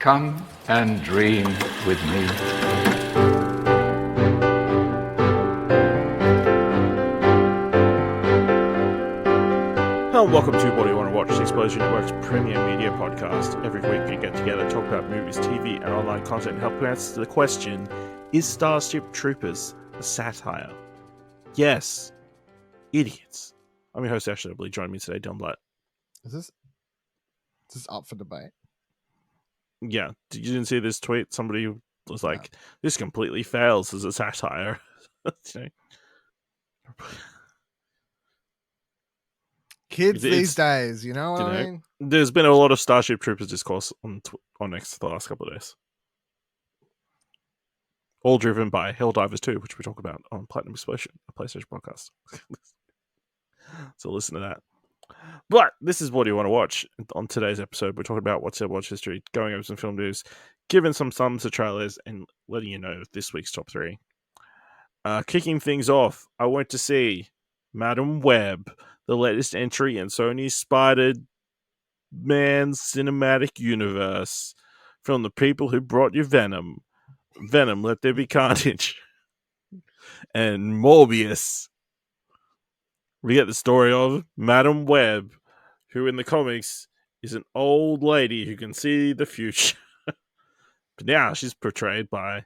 Come and dream with me. Hello and welcome to What Do You Want to Watch, the Explosion Network's premier media podcast. Every week we get together, talk about movies, TV, and online content, and help you answer the question, is Starship Troopers a satire? Yes. Idiots. I'm your host, Ashley Obley. Joining me today, Don Blatt. Is this up for debate? Yeah. You didn't see this tweet? Somebody was like, this completely fails as a satire. You know? Kids these days, you know what I mean? There's been a lot of Starship Troopers discourse on X the last couple of days. All driven by Helldivers 2, which we talk about on Platinum Explosion, a PlayStation podcast. So listen to that. But this is What Do You Want to Watch? On today's episode, we're talking about what's our watch history, going over some film news, giving some thumbs to trailers, and letting you know this week's top 3. Kicking things off, I went to see Madam Web, the latest entry in Sony's Spider-Man cinematic universe, from the people who brought you Venom, Let There Be Carnage, and Morbius. We get the story of Madam Web, who in the comics is an old lady who can see the future. But now she's portrayed by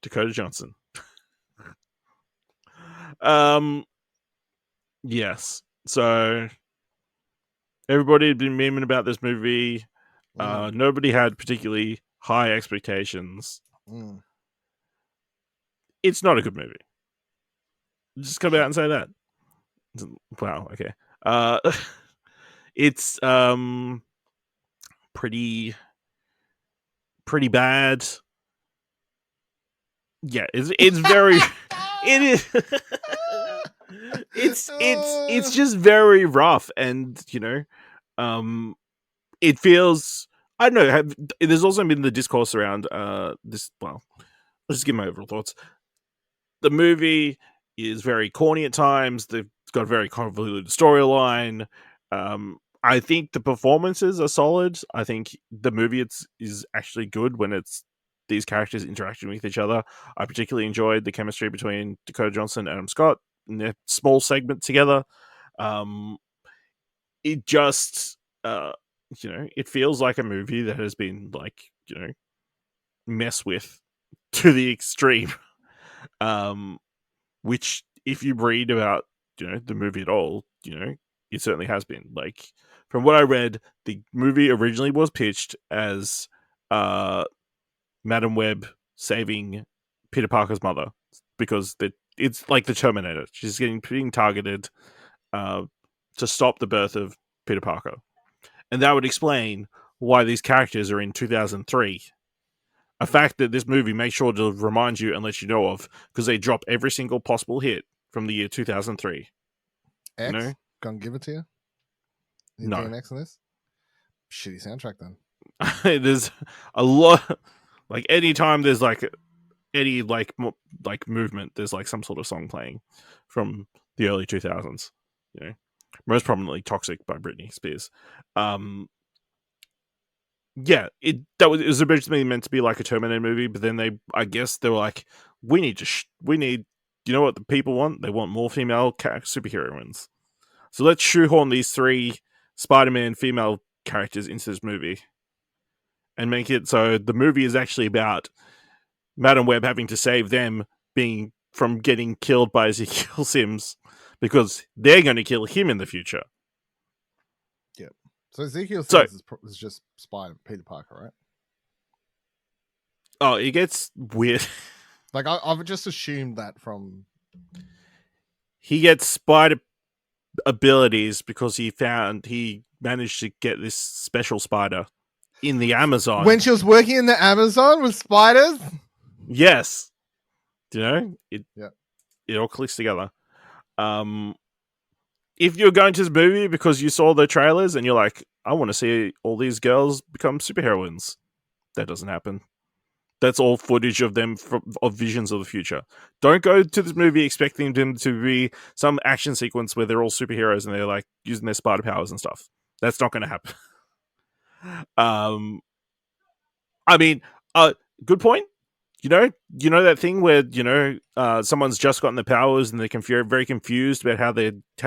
Dakota Johnson. Yes. So everybody had been memeing about this movie. Nobody had particularly high expectations. It's not a good movie. Just come out and say that. Wow, okay. It's pretty bad. Yeah, it's very it is it's just very rough, and you know, it feels, I don't know, there's also been the discourse around this. Well, let's just give my overall thoughts. The movie is very corny at times. They've got a very convoluted storyline. I think the performances are solid. I think the movie is actually good when it's these characters interacting with each other. I particularly enjoyed the chemistry between Dakota Johnson and Adam Scott in their small segment together. It just, you know, it feels like a movie that has been, like, you know, messed with to the extreme. Which, if you read about, you know, the movie at all, you know, it certainly has been. Like, from what I read, the movie originally was pitched as Madam Web saving Peter Parker's mother, because it's like the Terminator. She's being targeted to stop the birth of Peter Parker. And that would explain why these characters are in 2003. A fact that this movie makes sure to remind you and let you know of, because they drop every single possible hit from the year 2003. X? You know? Gonna give it to you? No. An X in this? Shitty soundtrack then. There's a lot, like, anytime there's like any like movement, there's like some sort of song playing from the early 2000s. You know, most prominently "Toxic" by Britney Spears. Yeah, it was originally meant to be like a Terminator movie, but then I guess they were like, we need, you know what the people want? They want more female superheroines. So let's shoehorn these 3 Spider-Man female characters into this movie and make it so the movie is actually about Madam Web having to save them from getting killed by Ezekiel Sims, because they're going to kill him in the future. Yep. So Ezekiel Sims is just Peter Parker, right? Oh, it gets weird. Like, I've just assumed that from... He gets spider abilities because he managed to get this special spider in the Amazon. When she was working in the Amazon with spiders? Yes. Do you know? It all clicks together. If you're going to this movie because you saw the trailers and you're like, I want to see all these girls become superheroines, that doesn't happen. That's all footage of them of visions of the future. Don't go to this movie expecting them to be some action sequence where they're all superheroes and they're like using their spider powers and stuff. That's not going to happen. I mean, good point. You know that thing where someone's just gotten the powers and they're very confused about how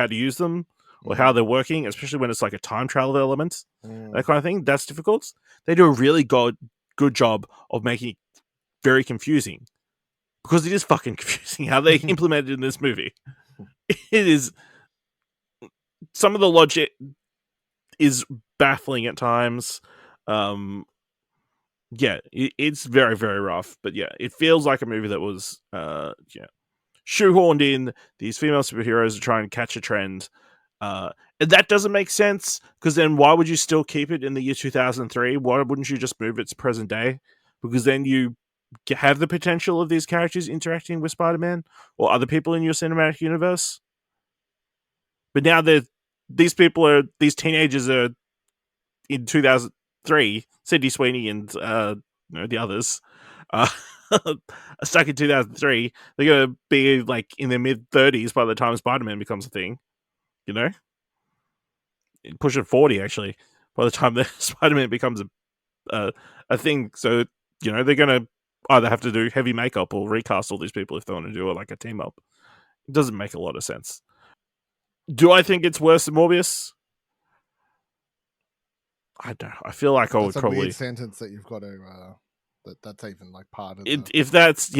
to use them or how they're working, especially when it's like a time travel element, that kind of thing. That's difficult. They do a really good job of making it very confusing because it is fucking confusing how they implemented it in this movie. It is, some of the logic is baffling at times. Yeah, it's very, very rough, but yeah, it feels like a movie that was shoehorned in. These female superheroes are trying to catch a trend, and that doesn't make sense, because then why would you still keep it in the year 2003? Why wouldn't you just move it to present day? Because then you have the potential of these characters interacting with Spider-Man or other people in your cinematic universe. But now these teenagers are in 2003, Sydney Sweeney and the others are stuck in 2003. They're gonna be like in their mid-30s by the time Spider-Man becomes a thing. Pushing 40 actually by the time the Spider-Man becomes a thing. So they're gonna either have to do heavy makeup or recast all these people if they want to do it like a team up. It doesn't make a lot of sense. Do I think it's worse than Morbius? I don't. I feel like I would probably. Weird sentence that you've got to. That's even like part of it. If that's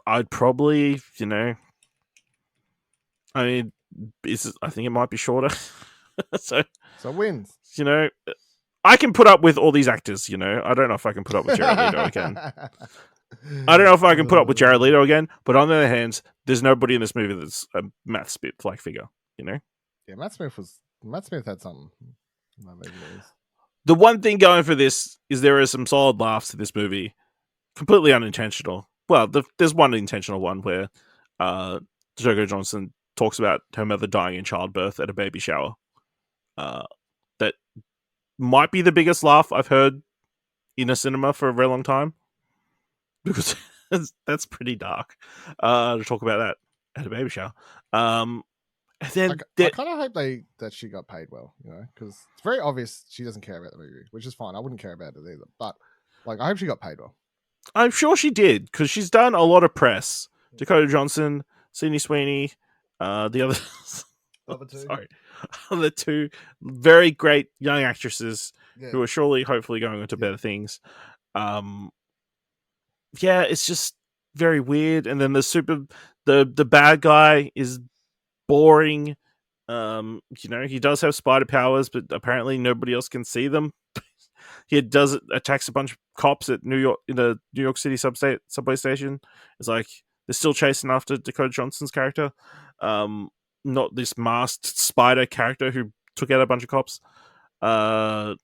I'd probably I mean, I think it might be shorter. so wins. I can put up with all these actors. I don't know if I can put up with Jared Leto again. I don't know if I can put up with Jared Leto again. But on the other hand, there's nobody in this movie that's a Matt Smith-like figure. Yeah, Matt Smith had something. The one thing going for this is there are some solid laughs in this movie, completely unintentional. Well, there's one intentional one where Jogo Johnson talks about her mother dying in childbirth at a baby shower. That might be the biggest laugh I've heard in a cinema for a very long time, because that's pretty dark to talk about that at a baby shower. And then I kind of hope that she got paid well, because it's very obvious she doesn't care about the movie, which is fine. I wouldn't care about it either, but I hope she got paid well. I'm sure she did, because she's done a lot of press. Dakota Johnson, Sydney Sweeney, the other two. Sorry, the two very great young actresses who are hopefully going into better things. Yeah, it's just very weird. And then the bad guy is boring. He does have spider powers, but apparently nobody else can see them. He attacks a bunch of cops at in the New York City subway station. It's like they're still chasing after Dakota Johnson's character, not this masked spider character who took out a bunch of cops. And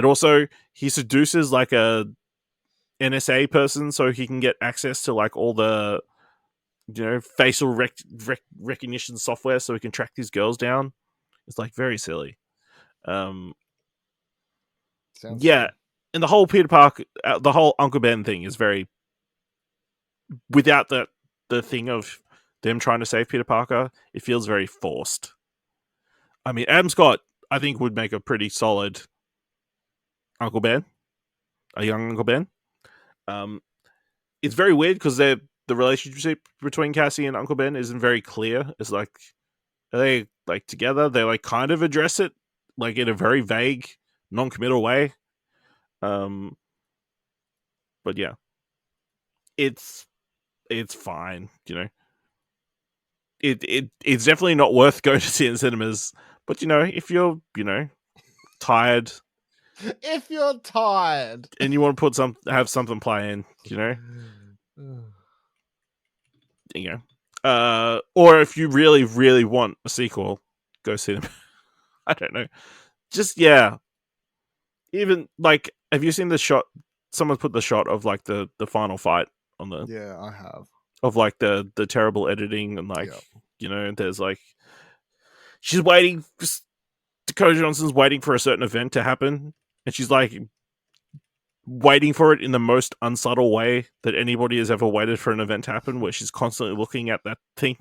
also he seduces like a NSA person so he can get access to like all the facial recognition software so he can track these girls down. It's like very silly. Yeah, and the whole Peter Parker, the whole Uncle Ben thing is very, without the thing of them trying to save Peter Parker, it feels very forced. I mean, Adam Scott, I think, would make a pretty solid Uncle Ben, a young Uncle Ben. It's very weird because the relationship between Cassie and Uncle Ben isn't very clear. It's like, are they like together? They like kind of address it like in a very vague, non-committal way. But yeah, it's fine. It's definitely not worth going to see in cinemas. But if you're tired, if you're tired and you want to have something playing, or if you really, really want a sequel, go see them. I don't know. Just, yeah. Even, like, have you seen the shot? Someone put the shot of, like, the final fight on the... Yeah, I have. Of, like, the terrible editing and, like, there's, like... She's waiting... Dakota Johnson's waiting for a certain event to happen, and she's, like, waiting for it in the most unsubtle way that anybody has ever waited for an event to happen, where she's constantly looking at that thing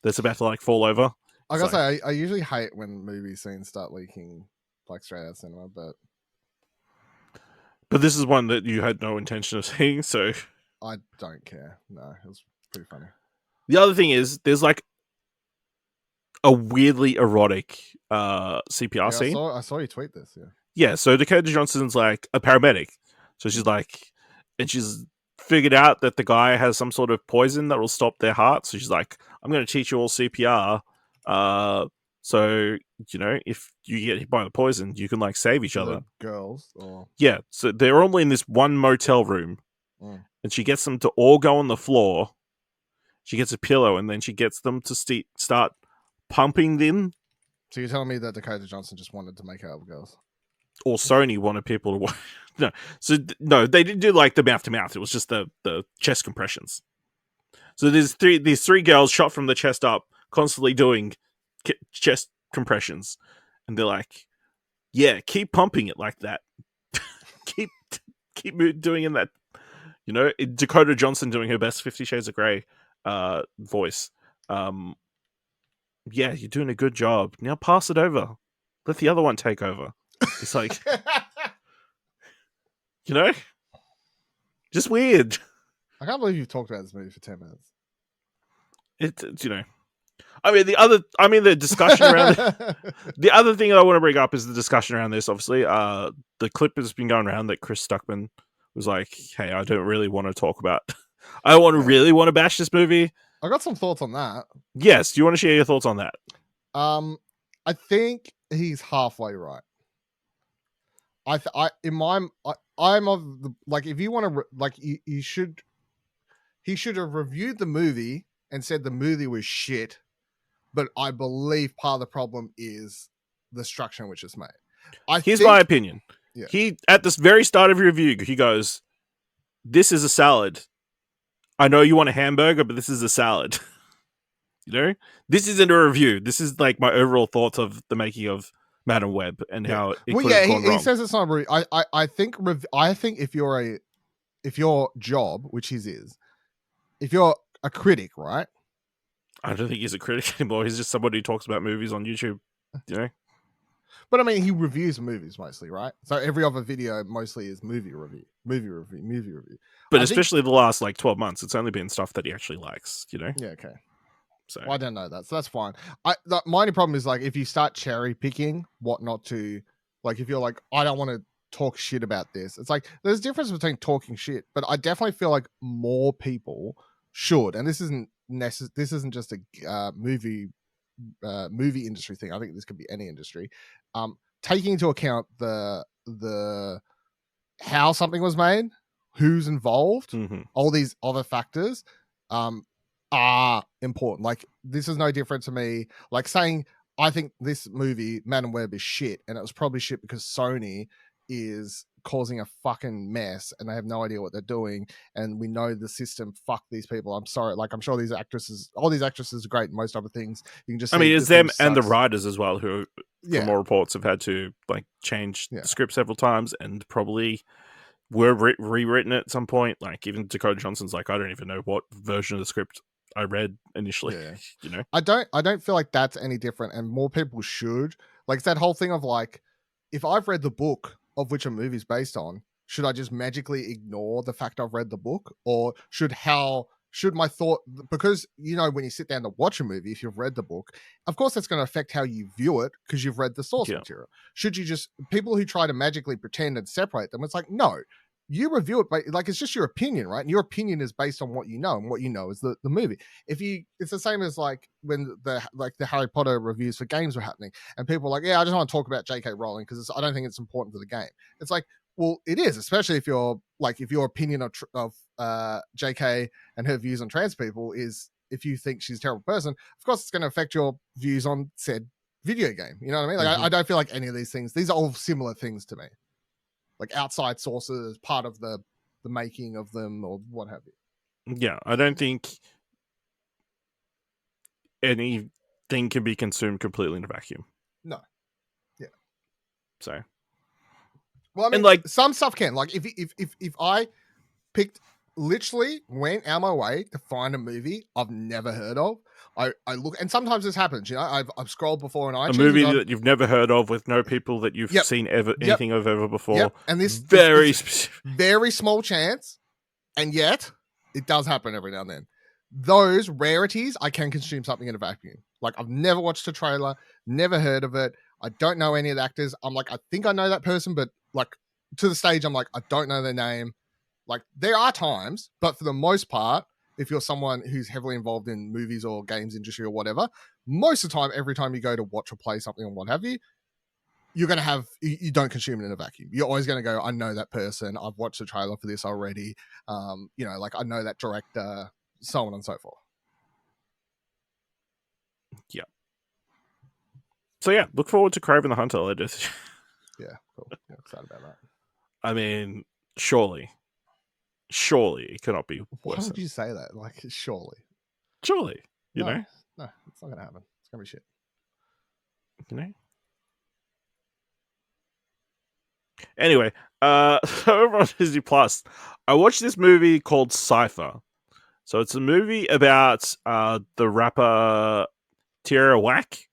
that's about to, like, fall over. I gotta say, I usually hate when movie scenes start leaking, like, straight out of cinema, but But this is one that you had no intention of seeing, so... I don't care. No, it was pretty funny. The other thing is, there's like a weirdly erotic CPR scene. I saw you tweet this, yeah. Yeah, so Dakota Johnson's like a paramedic. So she's like, and she's figured out that the guy has some sort of poison that will stop their heart. So she's like, I'm going to teach you all CPR. So, if you get hit by the poison, you can like save each other. Girls or... Yeah, so they're all in this one motel room. And she gets them to all go on the floor. She gets a pillow, and then she gets them to start pumping them. So you're telling me that Dakota Johnson just wanted to make out with girls? Or Sony wanted people to watch. No. So, no, they didn't do like the mouth to mouth. It was just the chest compressions. So there's these three girls shot from the chest up, constantly doing chest compressions. And they're like, yeah, keep pumping it like that. keep doing in that. Dakota Johnson doing her best 50 Shades of Grey voice. Yeah, you're doing a good job. Now pass it over. Let the other one take over. It's like, just weird. I can't believe you've talked about this movie for 10 minutes. The discussion around the other thing I want to bring up is the discussion around this. Obviously, the clip has been going around that Chris Stuckman was like, hey, I don't really want to talk about, I don't really want to bash this movie. I got some thoughts on that. Yes. Do you want to share your thoughts on that? I think he's halfway right. I'm of the, like, if you want to, he should have reviewed the movie and said the movie was shit. But I believe part of the problem is the structure in which it's made. Here's my opinion. Yeah. He, at the very start of your review, he goes, this is a salad. I know you want a hamburger, but this is a salad. This isn't a review. This is like my overall thoughts of the making of Madam Web and how it could have gone wrong. He says it's not a review. I think if your job, which his is, if you're a critic, right? I don't think he's a critic anymore. He's just somebody who talks about movies on YouTube. But I mean, he reviews movies mostly, right? So every other video mostly is movie review. But especially the last 12 months, it's only been stuff that he actually likes, Yeah, okay. So I don't know that, so that's fine. My only problem is if you start cherry picking what not to, if you're like, I don't want to talk shit about this. It's like there's a difference between talking shit, but I definitely feel like more people should, and this isn't just a movie industry thing. I think this could be any industry. Taking into account the how something was made, who's involved, all these other factors are important. This is no different to me saying I think this movie Madam Web is shit, and it was probably shit because Sony is causing a fucking mess and they have no idea what they're doing, and we know the system fuck these people. I'm sorry, I'm sure all these actresses are great and most other things. You can just it's them and the writers as well who from more reports have had to change the script several times and probably were rewritten at some point. Even Dakota Johnson's I don't even know what version of the script I read initially. I don't feel like that's any different, and more people should. It's that whole thing of if I've read the book of which a movie's based on, should I just magically ignore the fact I've read the book? Or should my thought, because when you sit down to watch a movie, if you've read the book, of course that's going to affect how you view it because you've read the source material. Should you just, people who try to magically pretend and separate them, it's no, you review it, but it's just your opinion, right? And your opinion is based on what you know, and what you know is the movie. It's the same as when the Harry Potter reviews for games were happening, and people were I just want to talk about J.K. Rowling because I don't think it's important to the game. It's well, it is, especially if you're if your opinion of J.K. and her views on trans people is if you think she's a terrible person, of course it's going to affect your views on said video game. You know what I mean? I don't feel like any of these things. These are all similar things to me. Outside sources, part of the making of them, or what have you. Yeah, I don't think anything can be consumed completely in a vacuum. No. Yeah. So. Well, I mean, some stuff can. If I picked, literally went out my way to find a movie I've never heard of. I look, and sometimes this happens. I've scrolled before on iTunes. A movie that you've never heard of with no people that you've Yep. seen anything of ever before. Yep. And this very very small chance, and yet it does happen every now and then. Those rarities, I can consume something in a vacuum. Like, I've never watched a trailer, never heard of it. I don't know any of the actors. I'm like, I think I know that person, but like to the stage, I'm like, I don't know their name. Like, there are times, but for the most part, if you're someone who's heavily involved in movies or games industry or whatever, most of the time, every time you go to watch or play something or what have you, you're going to have, you don't consume it in a vacuum. You're always going to go, I know that person. I've watched the trailer for this already. Like, I know that director, so on and so forth. Yeah. So yeah, look forward to Kraven the Hunter later. Yeah, cool. I'm excited about that. I mean, surely it cannot be Why worse. would you say that? Like, surely, you know? No, it's not going to happen. It's going to be shit. You know? Anyway, so over on Disney Plus, I watched this movie called Cypher. So it's a movie about the rapper Tierra Whack.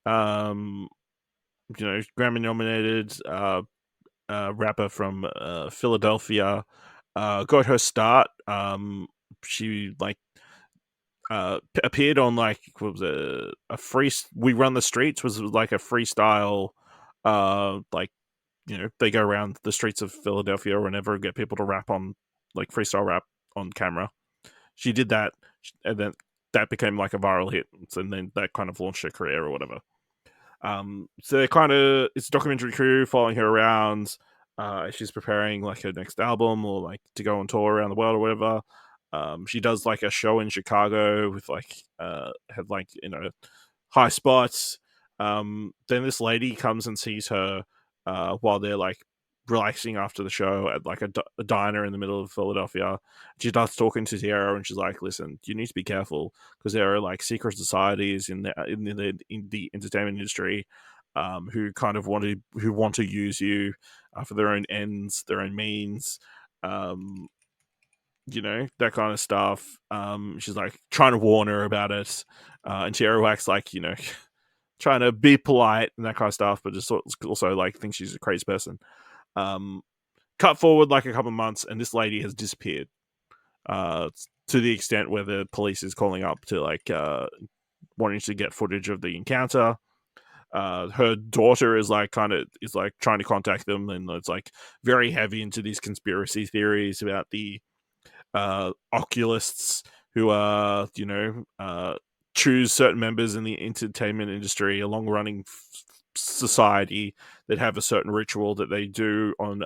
Grammy nominated rapper from Philadelphia. Got her start. She appeared on what was it, a free. We Run the Streets was like a freestyle. They go around the streets of Philadelphia or whenever, get people to rap on freestyle rap on camera. She did that, and then that became like a viral hit, and then that kind of launched her career or whatever. So it's a documentary crew following her around. She's preparing her next album or to go on tour around the world or whatever. She does a show in Chicago with had high spots. Then this lady comes and sees her while they're relaxing after the show at a diner in the middle of Philadelphia. She starts talking to Tierra, and she's like, "Listen, you need to be careful because there are secret societies in the entertainment industry who want to use you for their own ends, their own means." That kind of stuff. She's trying to warn her about it, and Tierra Whack's trying to be polite and that kind of stuff, but just also thinks she's a crazy person. Cut forward a couple of months, and this lady has disappeared. To the extent where the police is calling up to wanting to get footage of the encounter. Her daughter is trying to contact them, and it's very heavy into these conspiracy theories about the oculists who are choose certain members in the entertainment industry, a long running society that have a certain ritual that they do on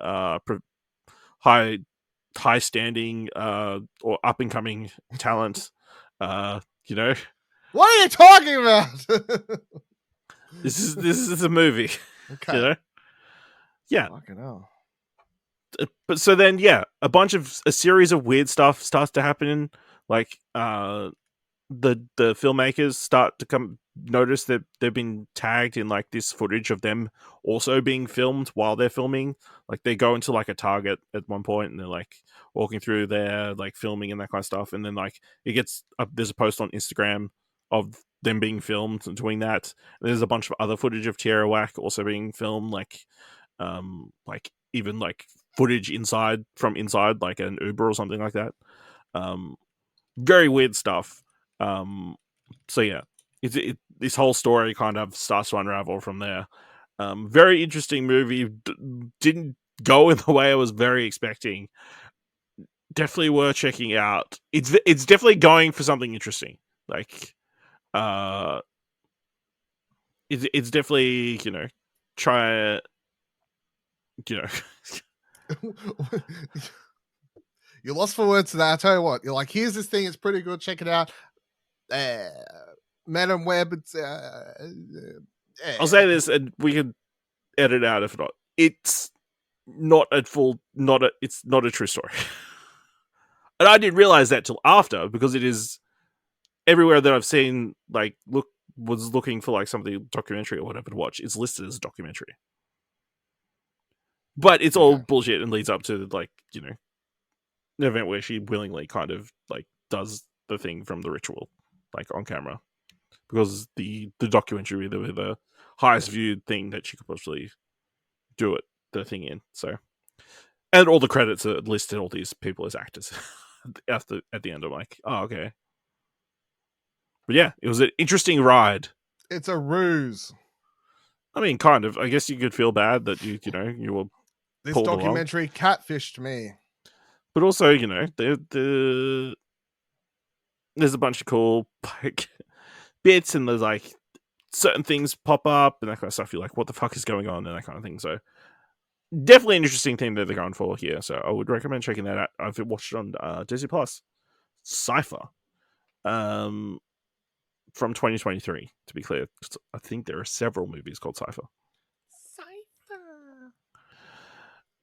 high standing or up and coming talent. What are you talking about? This is a movie. Okay. Yeah. Fucking hell. But so then, a series of weird stuff starts to happen. The filmmakers start to notice that they've been tagged in this footage of them also being filmed while they're filming. They go into a Target at one point, and they're walking through there, filming and that kind of stuff. And then it gets there's a post on Instagram of them being filmed and doing that. And there's a bunch of other footage of Tierra Whack also being filmed, even footage from inside an Uber or something like that. Very weird stuff. So yeah, this whole story kind of starts to unravel from there. Very interesting movie. Didn't go in the way I was very expecting. Definitely worth checking out. It's definitely going for something interesting. It's definitely try. You're lost for words to that. I tell you what, you're here's this thing. It's pretty good. Check it out. Madam Web. It's. I'll say this, and we can edit out if not. It's not it's not a true story. And I didn't realize that till after, because it is everywhere that I've seen. Was looking for something documentary or whatever to watch. It's listed as a documentary, but it's all bullshit and leads up to an event where she willingly kind of like does the thing from the ritual, like on camera, because the documentary with the highest viewed thing that she could possibly do it, the thing in. So, and all the credits are listed all these people as actors. at the end, I'm like, oh, okay. But yeah, it was an interesting ride. It's a ruse. I mean, kind of. I guess you could feel bad that you were This pulled along. documentary catfished me. But also, there's a bunch of cool like bits, and there's like certain things pop up and that kind of stuff. You're like, what the fuck is going on, and that kind of thing. So definitely an interesting thing that they're going for here. So I would recommend checking that out. I've watched it on Disney Plus. Cypher, from 2023. To be clear, I think there are several movies called Cypher.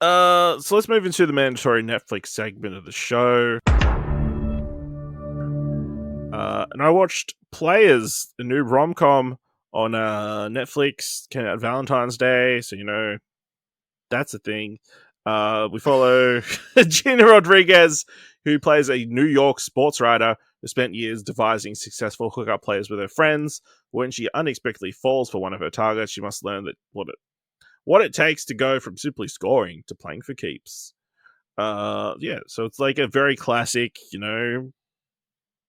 So let's move into the mandatory Netflix segment of the show. And I watched Players, the new rom-com on Netflix. Came out Valentine's Day, so that's a thing. We follow Gina Rodriguez, who plays a New York sports writer who spent years devising successful hookup plays with her friends. When she unexpectedly falls for one of her targets, she must learn that what it takes to go from simply scoring to playing for keeps. So it's like a very classic,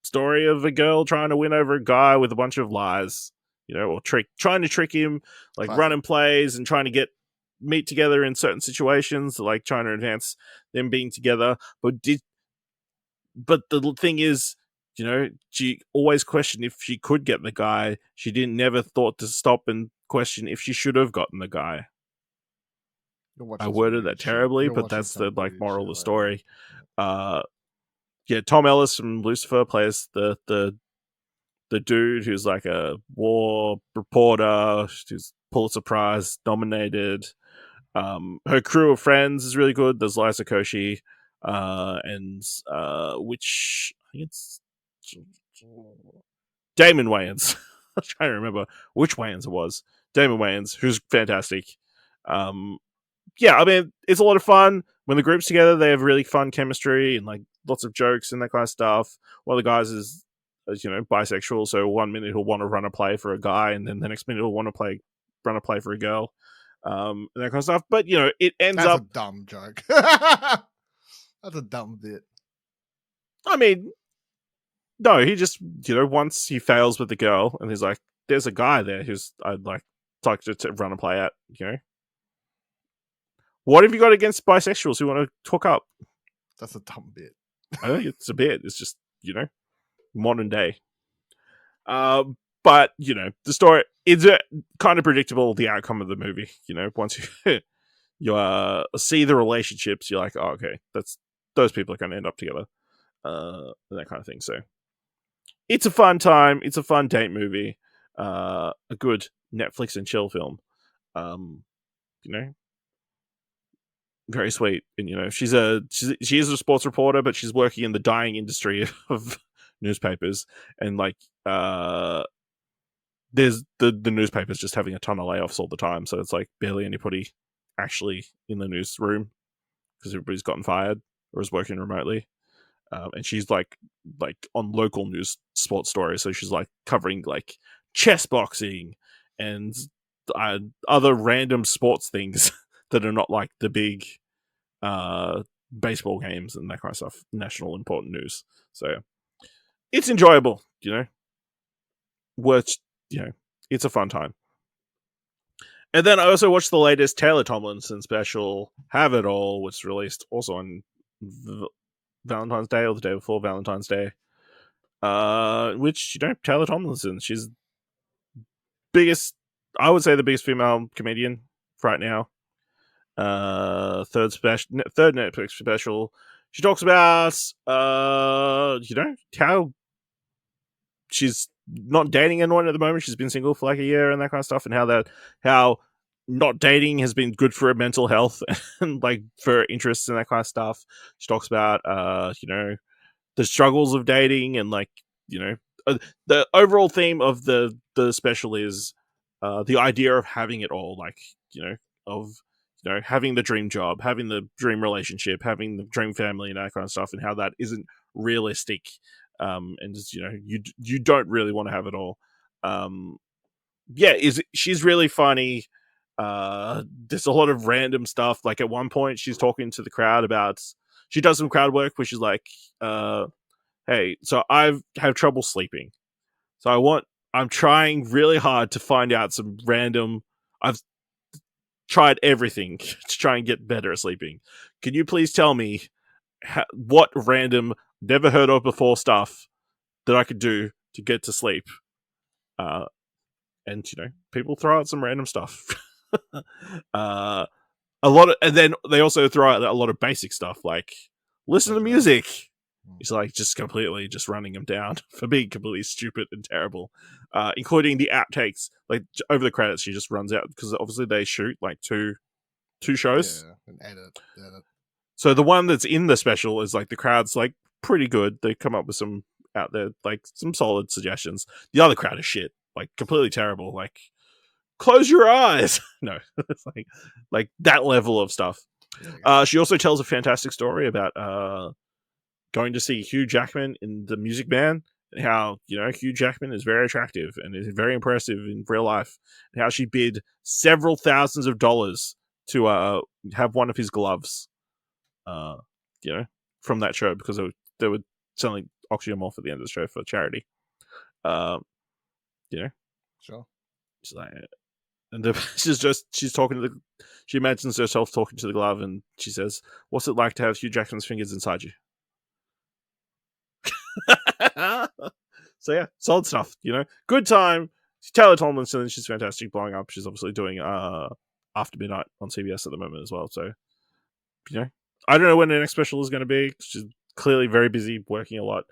story of a girl trying to win over a guy with a bunch of lies, or trying to trick him, like Classic. running plays and trying to meet together in certain situations, like trying to advance them being together. But the thing is, she always questioned if she could get the guy. She never thought to stop and question if she should have gotten the guy. I worded that terribly, but that's the moral of the story. Tom Ellis from Lucifer plays the dude who's like a war reporter, who's Pulitzer Prize nominated. Her crew of friends is really good. There's Liza Koshy, and which I think it's Damon Wayans. I'm trying to remember which Wayans it was. Damon Wayans, who's fantastic. I mean, it's a lot of fun. When the group's together, they have really fun chemistry and like lots of jokes and that kind of stuff. One of the guys is bisexual, so 1 minute he'll want to run a play for a guy, and then the next minute he'll want to run a play for a girl, and that kind of stuff. But it ends up a dumb joke. That's a dumb bit. I mean, no, he just once he fails with the girl, and he's like, "There's a guy there who's I'd like to run a play at." What have you got against bisexuals who want to hook up? That's a dumb bit. I think it's a bit. It's just modern day. But the story is kind of predictable. The outcome of the movie, once you see the relationships, you're like, oh, okay, those people are going to end up together, and that kind of thing. So it's a fun time. It's a fun date movie. A good Netflix and chill film. Very sweet. And she is a sports reporter, but she's working in the dying industry of newspapers, and like there's the newspapers just having a ton of layoffs all the time, so it's like barely anybody actually in the newsroom because everybody's gotten fired or is working remotely. And she's like on local news sports stories, so she's like covering like chess boxing and other random sports things that are not like the big baseball games and that kind of stuff, national important news. So it's enjoyable, it's a fun time. And then I also watched the latest Taylor Tomlinson special, Have It All, which was released also on Valentine's Day or the day before Valentine's Day. Which, Taylor Tomlinson, she's I would say the biggest female comedian right now. Third Netflix special. She talks about how she's not dating anyone at the moment. She's been single for like a year and that kind of stuff, and how not dating has been good for her mental health and like for her interests and that kind of stuff. She talks about the struggles of dating, and like the overall theme of the special is the idea of having it all, like of you know, having the dream job, having the dream relationship, having the dream family, and that kind of stuff, and how that isn't realistic, and just, you know, you don't really want to have it all. Yeah, she's really funny. There's a lot of random stuff. Like at one point, she's talking to the crowd about, she does some crowd work, which is like, hey, so I've had trouble sleeping, so I'm trying really hard to find out some random. I've tried everything to try and get better at sleeping. Can you please tell me what random, never heard of before stuff that I could do to get to sleep? And you know, people throw out some random stuff. A lot of, and then they also throw out a lot of basic stuff like listen to music. It's like just completely just running them down for being completely stupid and terrible, including the outtakes. Like over the credits, she just runs out because obviously they shoot like two shows. Yeah, and edit. So the one that's in the special is like the crowd's like pretty good. They come up with some out there like some solid suggestions. The other crowd is shit, like completely terrible. Like close your eyes. No, it's like that level of stuff. She also tells a fantastic story about going to see Hugh Jackman in The Music Man, and how, you know, Hugh Jackman is very attractive and is very impressive in real life, and how she bid several thousands of dollars to have one of his gloves, you know, from that show, because they were selling oxygen off at the end of the show for charity. You know, sure. She's like, and she's talking to she imagines herself talking to the glove, and she says, "What's it like to have Hugh Jackman's fingers inside you?" So yeah, solid stuff, you know, good time. Taylor Tomlinson, she's fantastic, blowing up. She's obviously doing After Midnight on CBS at the moment as well. So, you know, I don't know when the next special is going to be. She's clearly very busy, working a lot.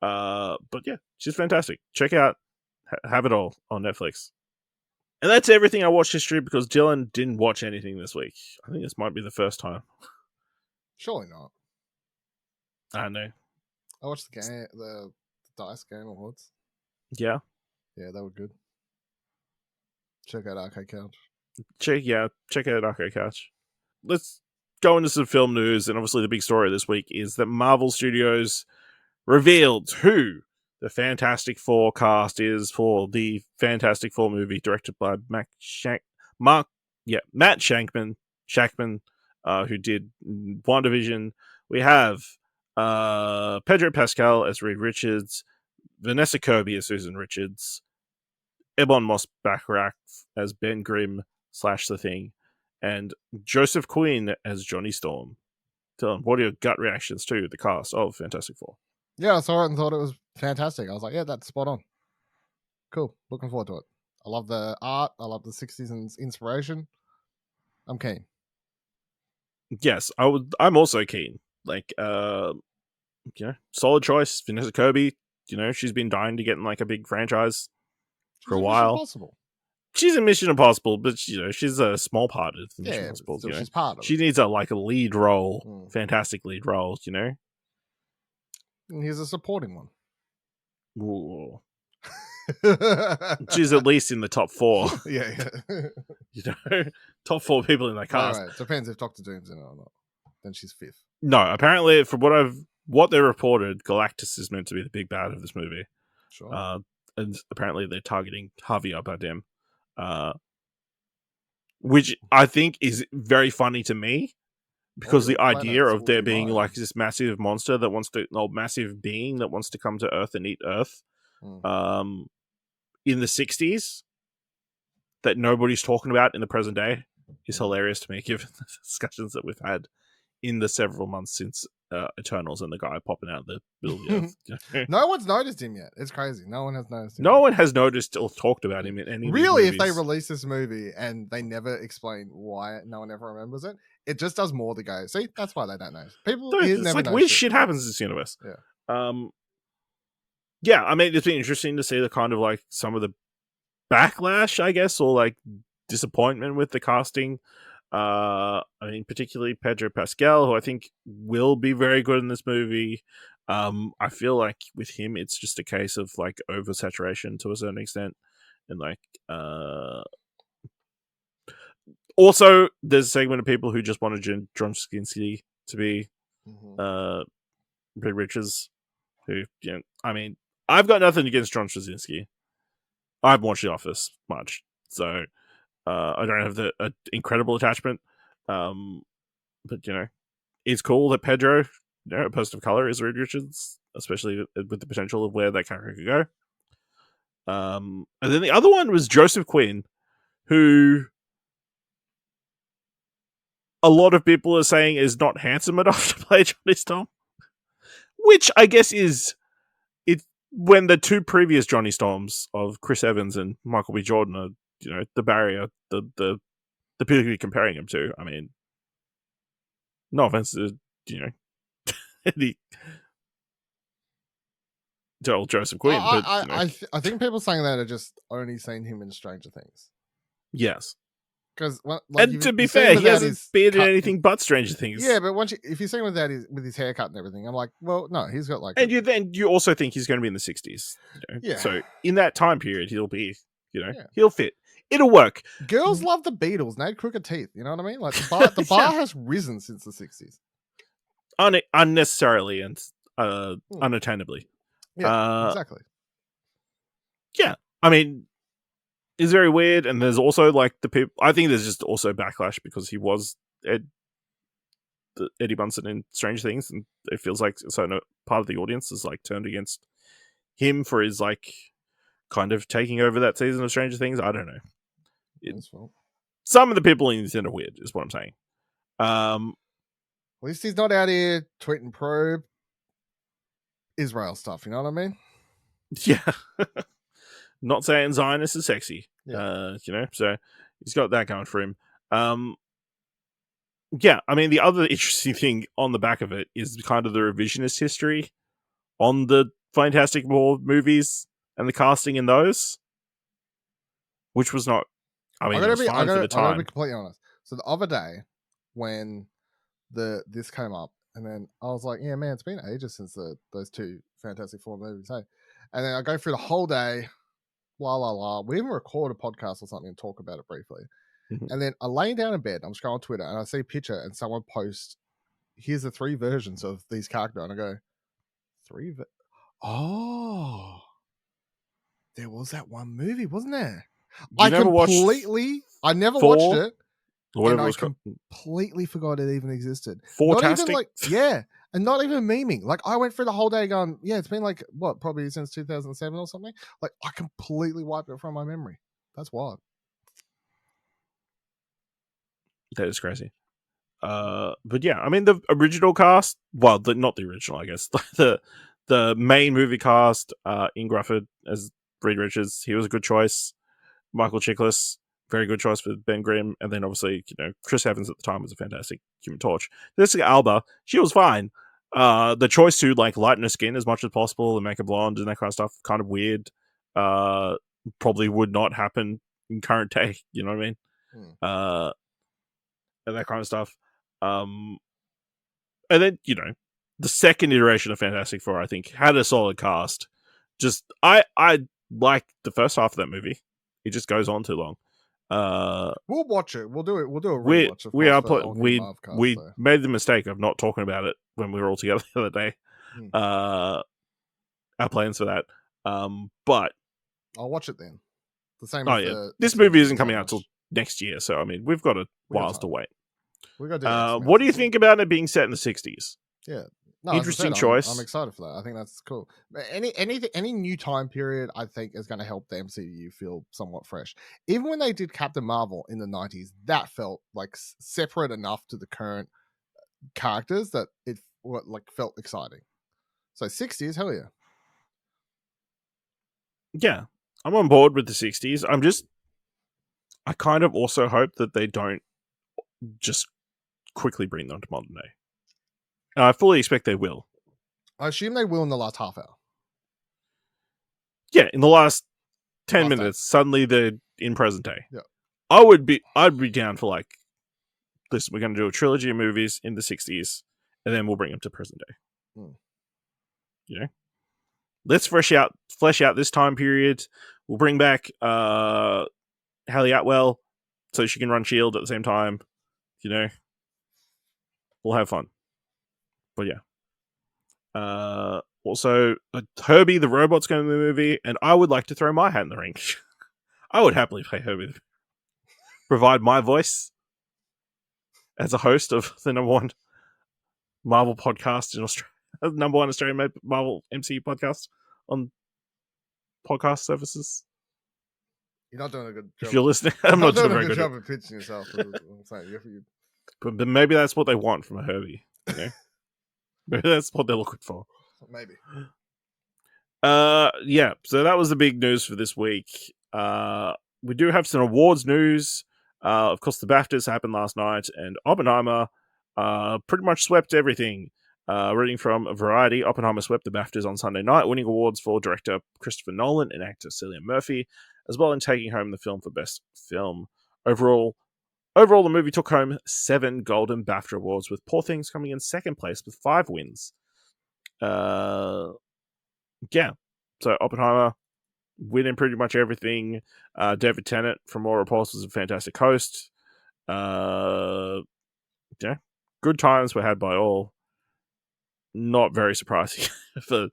But yeah, she's fantastic. Check out Have It All on Netflix. And that's everything I watched history, because Dylan didn't watch anything this week. I think this might be the first time. Surely not. I don't know. I watched the game, the Dice Game Awards. Yeah. Yeah, they were good. Check out Arcade Couch. Check out Arcade Couch. Let's go into some film news, and obviously the big story this week is that Marvel Studios revealed who the Fantastic Four cast is for the Fantastic Four movie, directed by Matt Shankman, who did WandaVision. We have Pedro Pascal as Reed Richards, Vanessa Kirby as Susan Richards, Ebon Moss-Bachrach as Ben Grimm / The Thing, and Joseph Quinn as Johnny Storm. Dylan, what are your gut reactions to the cast of Fantastic Four? Yeah, I saw it and thought it was fantastic. I was like, yeah, that's spot on. Cool. Looking forward to it. I love the art. I love the 60s inspiration. I'm keen. Yes, I'm also keen. Like, you know, solid choice. Vanessa Kirby, you know, she's been dying to get in like a big franchise for a while. Impossible. She's in Mission Impossible, but you know, she's a small part of Mission Impossible. Still, you know? she's part of She it. needs a lead role, fantastic lead role. You know, and he's a supporting one. Ooh. She's at least in the top 4. Yeah. You know, top 4 people in that cast. Right. Depends if Dr. Doom's in it or not. Then she's 5th. No, apparently, from what they reported, Galactus is meant to be the big bad of this movie. Sure. And apparently they're targeting Javier Bardem, which I think is very funny to me, because the idea of there being like this massive monster that wants to, massive being that wants to come to Earth and eat Earth, in the 60s, that nobody's talking about in the present day, is hilarious to me, given the discussions that we've had in the several months since Eternals and the guy popping out the middle of the Earth. No one's noticed him yet. It's crazy. No one has noticed him. No one has noticed or talked about him in any really, of these movies. If they release this movie and they never explain why no one ever remembers it, it just does more to go, see, that's why they don't know. People it's never like know weird shit happens in this universe. Yeah, I mean, it's been interesting to see the kind of like some of the backlash, I guess, or like disappointment with the casting. I mean, particularly Pedro Pascal, who I think will be very good in this movie. I feel like with him, it's just a case of like oversaturation to a certain extent, and like Also, there's a segment of people who just wanted John Krasinski to be Reed Richards, who, I mean, I've got nothing against John Krasinski. I haven't watched The Office much, so I don't have the incredible attachment. But it's cool that Pedro, a person of color, is Reed Richards, especially with the potential of where that character could go. And then the other one was Joseph Quinn, who a lot of people are saying is not handsome enough to play Johnny Storm, which I guess is it when the two previous Johnny Storms of Chris Evans and Michael B. Jordan are, the barrier, the people you're comparing him to. I mean, no offense to, any to old Joseph Quinn, but I think people saying that are just only seen him in Stranger Things. Yes. Because, and to be fair, he hasn't been in anything but Stranger Things. Yeah, but if you see him with his haircut and everything, I'm like, well, no, he's got like. And you also think he's going to be in the 60s. Yeah. So in that time period, he'll be, he'll fit. It'll work. Girls love the Beatles. They had crooked teeth. You know what I mean? Like the bar has risen since the 60s. Unnecessarily and unattainably. Yeah, exactly. Yeah, I mean, it's very weird, and there's also like the people. I think there's just also backlash because he was Eddie Munson in Stranger Things, and it feels like part of the audience is like turned against him for his like kind of taking over that season of Stranger Things. I don't know. Some of the people in the scene are weird, is what I'm saying. At least he's not out here tweeting pro Israel stuff. You know what I mean? Yeah. Not saying Zionist is sexy, yeah. So he's got that going for him. Yeah, I mean, the other interesting thing on the back of it is kind of the revisionist history on the Fantastic Four movies and the casting in those, which was not. I mean, it was fine for the time. I'm gonna be completely honest. So the other day, when this came up, and then I was like, "Yeah, man, it's been ages since those two Fantastic Four movies." Hey, and then I go through the whole day. We even record a podcast or something and talk about it briefly. Mm-hmm. And then I lay down in bed, I'm scrolling on Twitter, and I see a picture and someone post, here's the 3 versions of these characters. And I go, there was that one movie, wasn't there? I never watched it. And I completely forgot it even existed. Fantastic. And not even memeing. Like, I went through the whole day going, yeah, it's been like, what, probably since 2007 or something? Like, I completely wiped it from my memory. That's wild. That is crazy. But yeah, I mean, the original cast, well, not the original, I guess. the main movie cast, Ian Grufford as Reed Richards, he was a good choice. Michael Chiklis, very good choice for Ben Grimm. And then obviously, Chris Evans at the time was a fantastic Human Torch. Jessica Alba, she was fine. The choice to like lighten her skin as much as possible and make her blonde and that kind of stuff, kind of weird. Probably would not happen in current day. You know what I mean? And that kind of stuff. And then, the second iteration of Fantastic Four, I think, had a solid cast. Just, I like the first half of that movie. It just goes on too long. We'll watch it. We'll do it. We'll do a rewatch. We made the mistake of not talking about it when we were all together the other day. Our plans for that. But I'll watch it then. The same. This movie isn't coming out till next year, so I mean we've got a while to wait. What do you think about it being set in the 60s? Yeah. No, interesting choice. I'm excited for that. I think that's cool. Any new time period, I think, is going to help the MCU feel somewhat fresh. Even when they did Captain Marvel in the 90s, that felt like separate enough to the current characters that it felt exciting. So 60s, hell yeah. Yeah, I'm on board with the 60s. I kind of also hope that they don't just quickly bring them to modern day. And I fully expect they will. I assume they will in the last half hour. Yeah, in the last 10 minutes, suddenly they're in present day. Yeah. I'd be down for like, listen, we're going to do a trilogy of movies in the 60s, and then we'll bring them to present day. Let's flesh out this time period. We'll bring back Haley Atwell. so she can run Shield at the same time. You know, we'll have fun. But yeah. Also, Herbie the robot's going to be in the movie, and I would like to throw my hat in the ring. I would happily play Herbie. Provide my voice as a host of the #1 Marvel podcast in Australia, #1 Australian Marvel MCU podcast on podcast services. You're not doing a good job. If you're listening, I'm not doing a very good job of pitching yourself. I'm saying. But maybe that's what they want from a Herbie. You know? Maybe that's what they're looking for. Maybe. Yeah. So that was the big news for this week. We do have some awards news. Of course, the BAFTAs happened last night, and Oppenheimer pretty much swept everything. Reading from Variety, Oppenheimer swept the BAFTAs on Sunday night, winning awards for director Christopher Nolan and actor Cillian Murphy, as well as taking home the film for Best Film. Overall, the movie took home 7 Golden BAFTA awards, with Poor Things coming in second place with 5 wins. Yeah. So Oppenheimer winning pretty much everything. David Tennant, from all reports, was a fantastic host. Yeah. Good times were had by all. Not very surprising for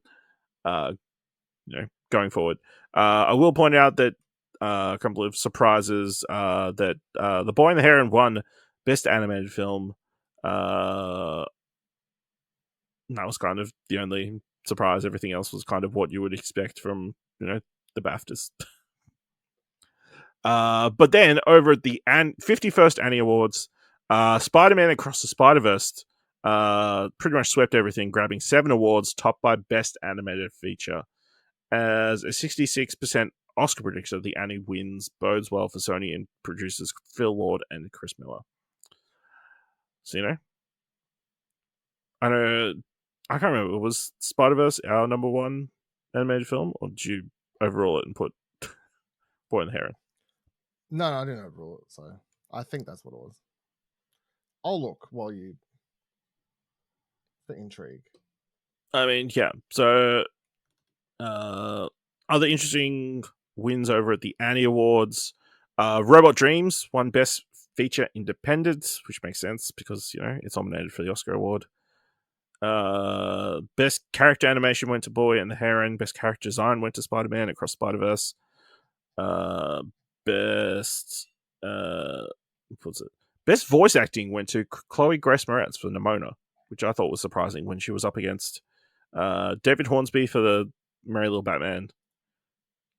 going forward. I will point out that a couple of surprises that The Boy and the Heron won Best Animated Film. That was kind of the only surprise. Everything else was kind of what you would expect from the BAFTAs. But then over at the 51st Annie Awards, Spider-Man Across the Spider-Verse pretty much swept everything, grabbing 7 awards, topped by Best Animated Feature. As a 66% Oscar prediction of the Annie wins bodes well for Sony and producers Phil Lord and Chris Miller. So, I can't remember, was Spider-Verse our #1 animated film, or did you overrule it and put Boy and the Heron? No, I didn't overrule it, so I think that's what it was. I'll look while you... The intrigue. I mean, yeah. So, other interesting wins over at the Annie Awards. Robot Dreams won Best Feature Independent, which makes sense because, it's nominated for the Oscar Award. Best Character Animation went to Boy and the Heron. Best Character Design went to Spider-Man Across Spider-Verse. Best Voice Acting went to Chloe Grace Moretz for Nimona, which I thought was surprising when she was up against David Hornsby for the Merry Little Batman,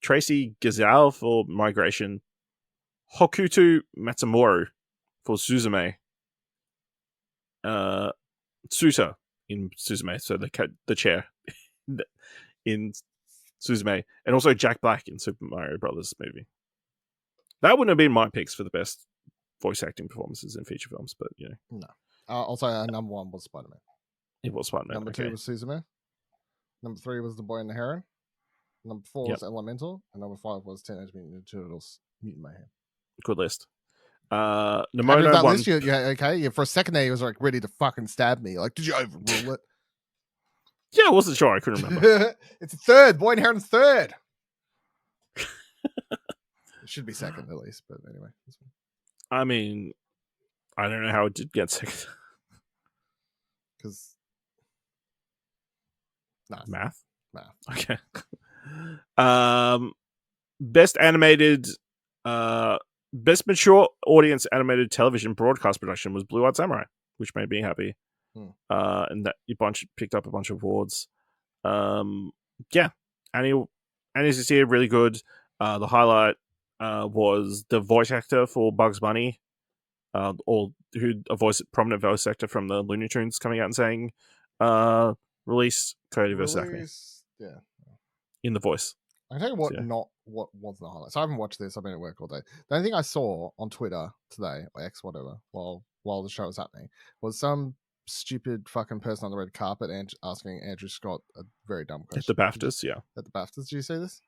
Tracy Gazelle for Migration, Hokuto Matsumoto for Suzume, Suta in Suzume, so the chair in Suzume, and also Jack Black in Super Mario Brothers movie. That wouldn't have been my picks for the best voice acting performances in feature films, but No. Also, #1 was Spider-Man. It was Spider-Man. #2 was Suzume. #3 was The Boy and the Heron. #4 was Elemental, and #5 was Teenage Mutant Ninja Turtles: Mutant Mayhem. Good list. Nimona won. List, okay. For a second there, he was like ready to fucking stab me. Like, did you overrule it? Yeah, I wasn't sure. I couldn't remember. It's third. Boy and Heron's third. It should be second at least, but anyway. I mean, I don't know how it did get second. Because math. Okay. Best animated, best mature audience animated television broadcast production was Blue Eyed Samurai, which made me happy. And that picked up a bunch of awards. Yeah, Annie's this year really good. The highlight was the voice actor for Bugs Bunny, prominent voice actor from the Looney Tunes, coming out and saying, release Cody vs. Acme. Yeah. In the voice. I can tell you what was the highlight. So I haven't watched this. I've been at work all day. The only thing I saw on Twitter today, or X, whatever, while the show was happening, was some stupid fucking person on the red carpet and asking Andrew Scott a very dumb question. At the BAFTAs, yeah. At the BAFTAs. Did you see this?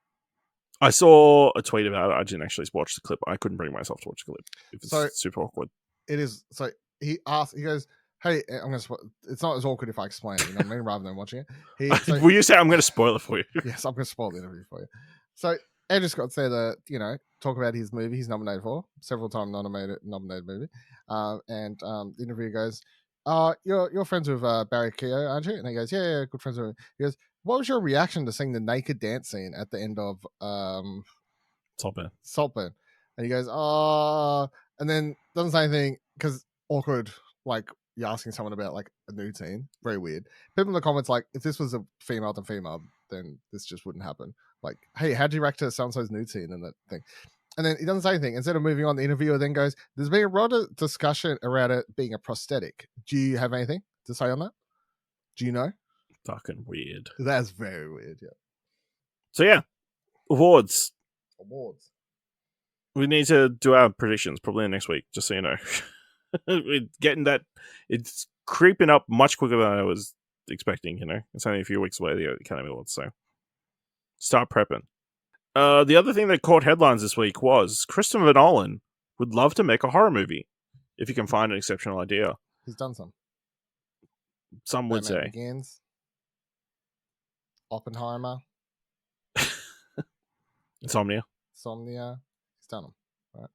I saw a tweet about it. I didn't actually watch the clip. I couldn't bring myself to watch the clip. It's super awkward. It is. So he goes, hey, I'm going to it's not as awkward if I explain it, you know what I mean, rather than watching it. Will you say I'm going to spoil it for you? Yes, I'm going to spoil the interview for you. So Andrew Scott said talk about his movie he's nominated for, several time nominated movie. The interviewer goes, you're friends with Barry Keogh, aren't you? And he goes, yeah, good friends with him. He goes, what was your reaction to seeing the naked dance scene at the end of Saltburn? And he goes, and then doesn't say anything because awkward, like you're asking someone about like a nude scene. Very weird. People in the comments like, if this was a female to female, then this just wouldn't happen. Like, hey, how'd you react to so-and-so's nude scene and that thing? And then he doesn't say anything. Instead of moving on, the interviewer then goes, there's been a lot of discussion around it being a prosthetic. Do you have anything to say on that? Do you know? Fucking weird. That's very weird, yeah. So yeah, awards. We need to do our predictions probably next week, just so you know. We're getting that. It's creeping up much quicker than I was expecting, you know. It's only a few weeks away, the Academy Awards, so start prepping. The other thing that caught headlines this week was Christopher Nolan would love to make a horror movie if he can find an exceptional idea. He's done some. Some would say. Begins. Oppenheimer. Insomnia. He's done them.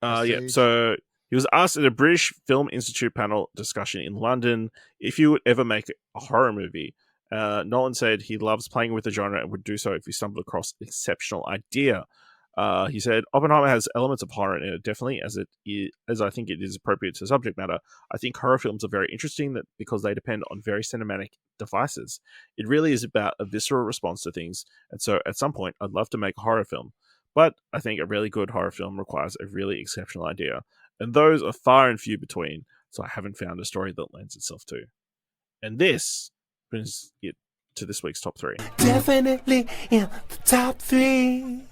Right? Yeah, so he was asked at a British Film Institute panel discussion in London if he would ever make a horror movie. Nolan said he loves playing with the genre and would do so if he stumbled across an exceptional idea. He said Oppenheimer has elements of horror in it, definitely, as I think it is appropriate to subject matter. I think horror films are very interesting because they depend on very cinematic devices. It really is about a visceral response to things, and so at some point I'd love to make a horror film. But I think a really good horror film requires a really exceptional idea, and those are far and few between, so I haven't found a story that lends itself to. And this brings it to this week's top 3. Definitely in the top 3.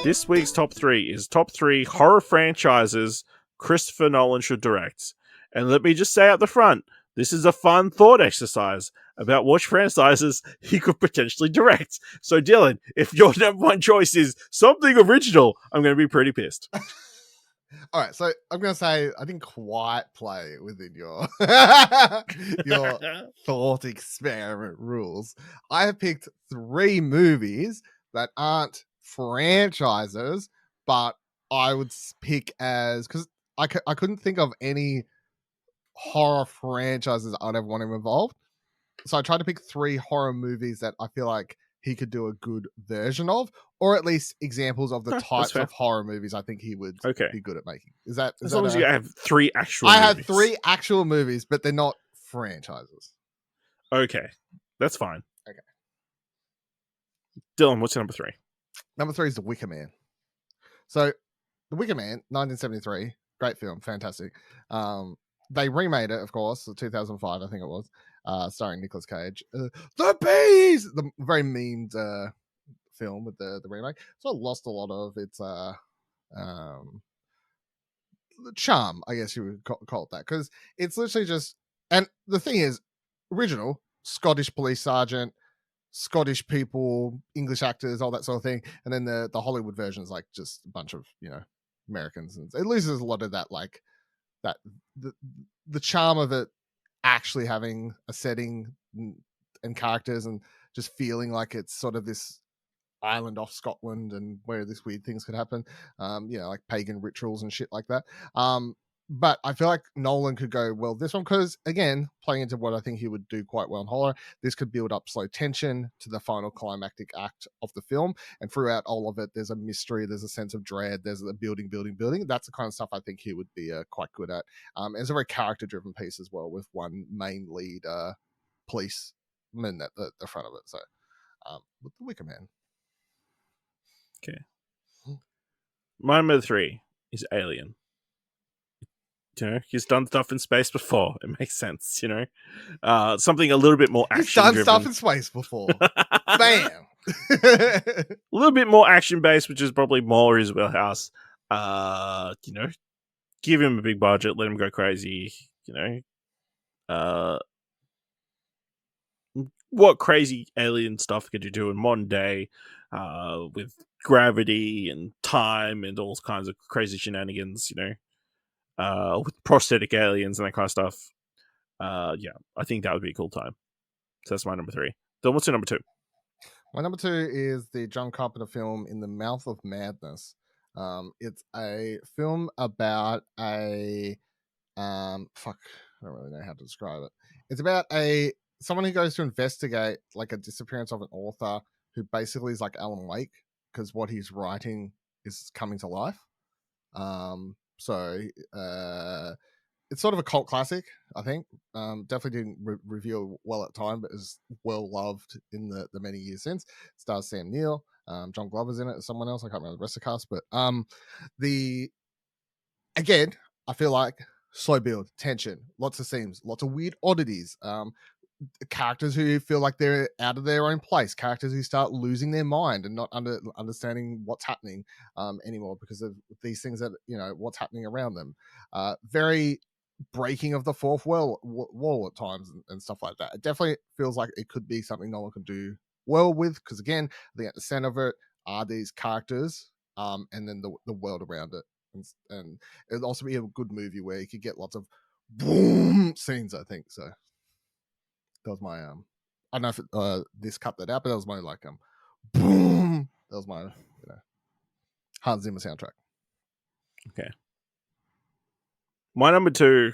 This week's top 3 is top 3 horror franchises Christopher Nolan should direct. And let me just say at the front, this is a fun thought exercise about which franchises he could potentially direct. So Dylan, if your number one choice is something original, I'm going to be pretty pissed. All right, so I'm going to say I didn't quite play within your your thought experiment rules. I have picked 3 movies that aren't franchises, but I would pick as, because I couldn't think of any horror franchises I'd ever want him involved. So I tried to pick 3 horror movies that I feel like he could do a good version of, or at least examples of the types of horror movies I think he would be good at making. Is that as long as you have 3 actual I movies. have 3 actual movies, but they're not franchises. Okay. That's fine. Okay. Dylan, what's your number 3? Number 3 is The Wicker Man. So The Wicker Man, 1973, great film, fantastic. They remade it, of course, 2005, I think it was, starring Nicolas Cage. The Bees! The very memed film with the remake. So it lost a lot of its charm, I guess you would call it that, because it's literally just, and the thing is, original, Scottish police sergeant, Scottish people, English actors, all that sort of thing, and then the Hollywood version is like just a bunch of, Americans, and it loses a lot of that, like, that the charm of it actually having a setting and characters and just feeling like it's sort of this island off Scotland and where these weird things could happen, like pagan rituals and shit like that. But I feel like Nolan could go well this one because, again, playing into what I think he would do quite well in horror, this could build up slow tension to the final climactic act of the film. And throughout all of it, there's a mystery, there's a sense of dread, there's a building. That's the kind of stuff I think he would be quite good at. It's a very character-driven piece as well, with one main lead policeman at the front of it. So, with The Wicker Man. Okay. My number 3 is Alien. He's done stuff in space before. It makes sense, something a little bit more action. He's done stuff in space before. Bam. A little bit more action based, which is probably more his wheelhouse. Give him a big budget, let him go crazy. What crazy alien stuff could you do in modern day, with gravity and time and all kinds of crazy shenanigans? With prosthetic aliens and that kind of stuff. I think that would be a cool time. So that's my number 3. Then what's your number 2? My number 2 is the John Carpenter film In the Mouth of Madness. It's a film about a I don't really know how to describe it. It's about someone who goes to investigate like a disappearance of an author who basically is like Alan Wake because what he's writing is coming to life. So it's sort of a cult classic, I think. Definitely didn't review well at the time, but is well loved in the many years since. Stars Sam Neill, John Glover's in it, someone else. I can't remember the rest of the cast, but again, I feel like slow build, tension, lots of scenes, lots of weird oddities. Characters who feel like they're out of their own place, characters who start losing their mind and not understanding what's happening anymore because of these things that, what's happening around them. Very breaking of the fourth wall at times and stuff like that. It definitely feels like it could be something Nolan could do well with because, again, I think at the center of it are these characters and then the world around it. And it'd also be a good movie where you could get lots of boom scenes, I think. So that was my I don't know if this cut that out, but that was my boom. That was my Hans Zimmer soundtrack. Okay. My number 2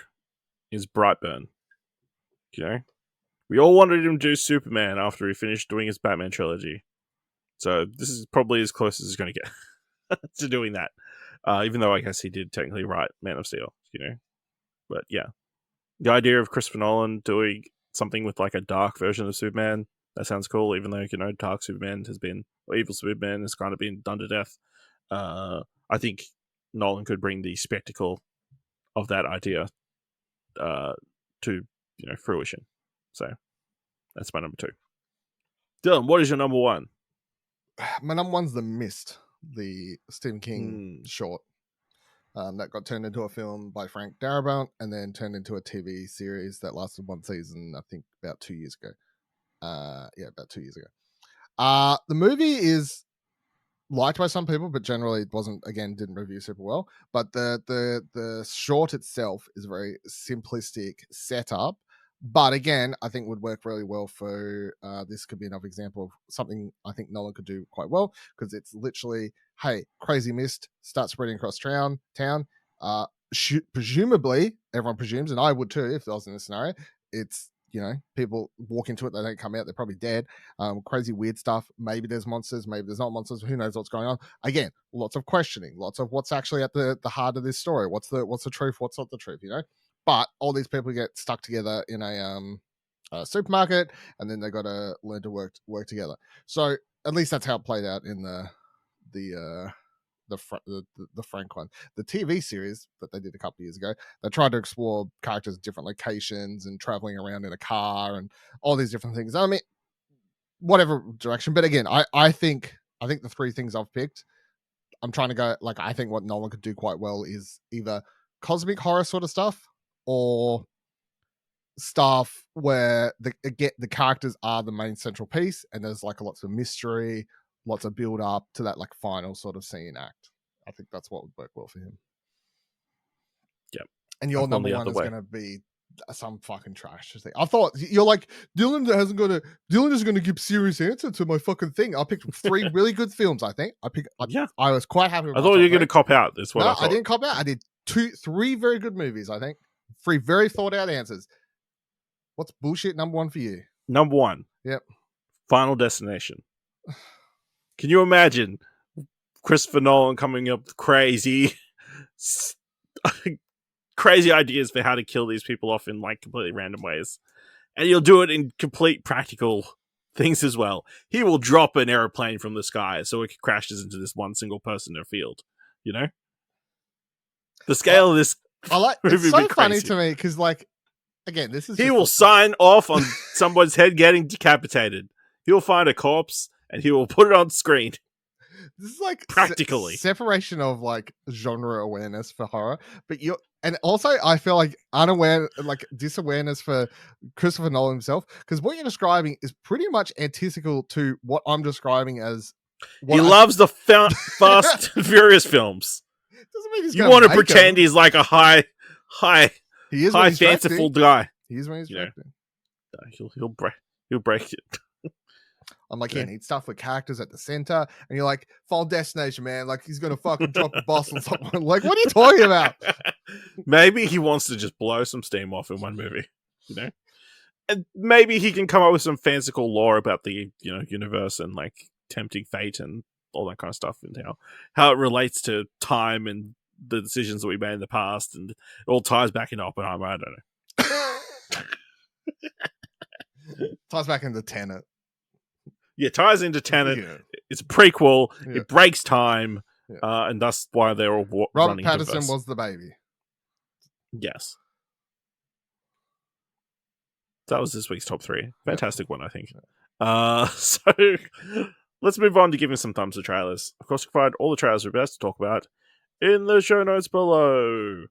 is Brightburn. We all wanted him to do Superman after he finished doing his Batman trilogy. So this is probably as close as he's going to get to doing that. Even though I guess he did technically write Man of Steel, But yeah. The idea of Christopher Nolan doing something with like a dark version of Superman, that sounds cool, even though, dark Superman or evil Superman has kind of been done to death. I think Nolan could bring the spectacle of that idea to fruition. So that's my number 2. Dylan, what is your number 1? My number 1's The Mist, the Stephen King short that got turned into a film by Frank Darabont and then turned into a TV series that lasted 1 season, I think about 2 years ago. About 2 years ago. The movie is liked by some people, but generally didn't review super well. But the short itself is a very simplistic setup. But again, I think would work really well for this could be another example of something I think Nolan could do quite well because it's literally, hey, crazy mist starts spreading across town. Presumably, everyone presumes, and I would too if I was in this scenario, it's, people walk into it, they don't come out, they're probably dead. Crazy weird stuff. Maybe there's monsters, maybe there's not monsters. Who knows what's going on? Again, lots of questioning, lots of what's actually at the heart of this story. What's the truth? What's not the truth? But all these people get stuck together in a supermarket, and then they got to learn to work together. So at least that's how it played out in the Frank one. The TV series that they did a couple of years ago, they tried to explore characters at different locations and traveling around in a car and all these different things. I mean, whatever direction. But again, I think the 3 things I've picked, I'm trying to go I think what Nolan could do quite well is either cosmic horror sort of stuff or stuff where the characters are the main central piece and there's lots of mystery, lots of build up to that final sort of scene act. I think that's what would work well for him. Yep. And your number 1 is going to be some fucking trash thing. I thought you're like, Dylan isn't going to give serious answer to my fucking thing. I picked 3 really good films. I think I was quite happy with I thought you were going to cop out. That's what I thought. I didn't cop out. I did 3 very good movies. I think 3 very thought out answers. What's bullshit number 1 for you? Number 1. Yep. Final Destination. Can you imagine Christopher Nolan coming up with crazy ideas for how to kill these people off in completely random ways? And he'll do it in complete practical things as well. He will drop an airplane from the sky so it crashes into this one single person in a field. The scale of this it's so funny to me because again, this is he will sign off on someone's head getting decapitated. He'll find a corpse and he will put it on screen. This is practically separation of genre awareness for horror, and also I feel unaware, disawareness for Christopher Nolan himself, because what you're describing is pretty much antithetical to what I'm describing as. He loves the Fast and Furious films. Doesn't mean he's you want to pretend he's a high fanciful guy. He is when he's directing. He'll break it. I'm like, yeah, need stuff with characters at the center. And you're like, Final Destination, man. Like, he's going to fucking drop a boss or something. Like, what are you talking about? Maybe he wants to just blow some steam off in one movie, you know? And maybe he can come up with some fanciful lore about the, you know, universe and like tempting fate and all that kind of stuff, and how it relates to time and the decisions that we made in the past, and it all ties back into Oppenheimer. I don't know. Ties back into Tenet. Yeah, ties into Tenet. Yeah. It's a prequel. Yeah. It breaks time, Yeah. and that's why they're all Robert running. Pattinson was the baby. Yes. That was this week's top 3. Fantastic one, I think. So let's move on to giving some thumbs to trailers. Of course, you can find all the trailers we're best to talk about in the show notes below.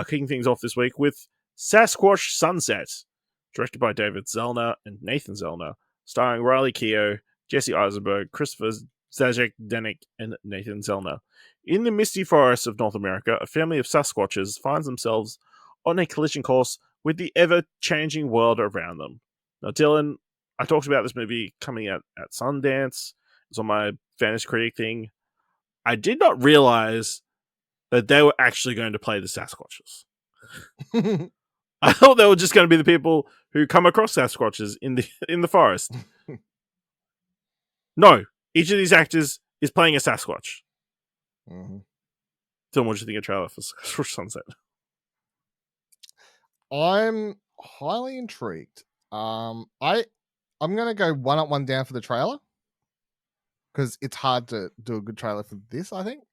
Kicking things off this week with Sasquatch Sunset, directed by David Zellner and Nathan Zellner, starring Riley Keough, Jesse Eisenberg, Christopher Zajac-Denick, and Nathan Zellner. In the misty forests of North America, a family of Sasquatches finds themselves on a collision course with the ever-changing world around them. Now, Dylan, I talked about this movie coming out at Sundance. It's on my Fantasy Critic thing. I did not realize that they were actually going to play the Sasquatches. I thought they were just going to be the people who come across Sasquatches in the forest. No, each of these actors is playing a Sasquatch. Mm-hmm. Dylan, what do you think of trailer for Sasquatch Sunset? I'm highly intrigued. I'm gonna go one up, one down for the trailer because it's hard to do a good trailer for this, I think.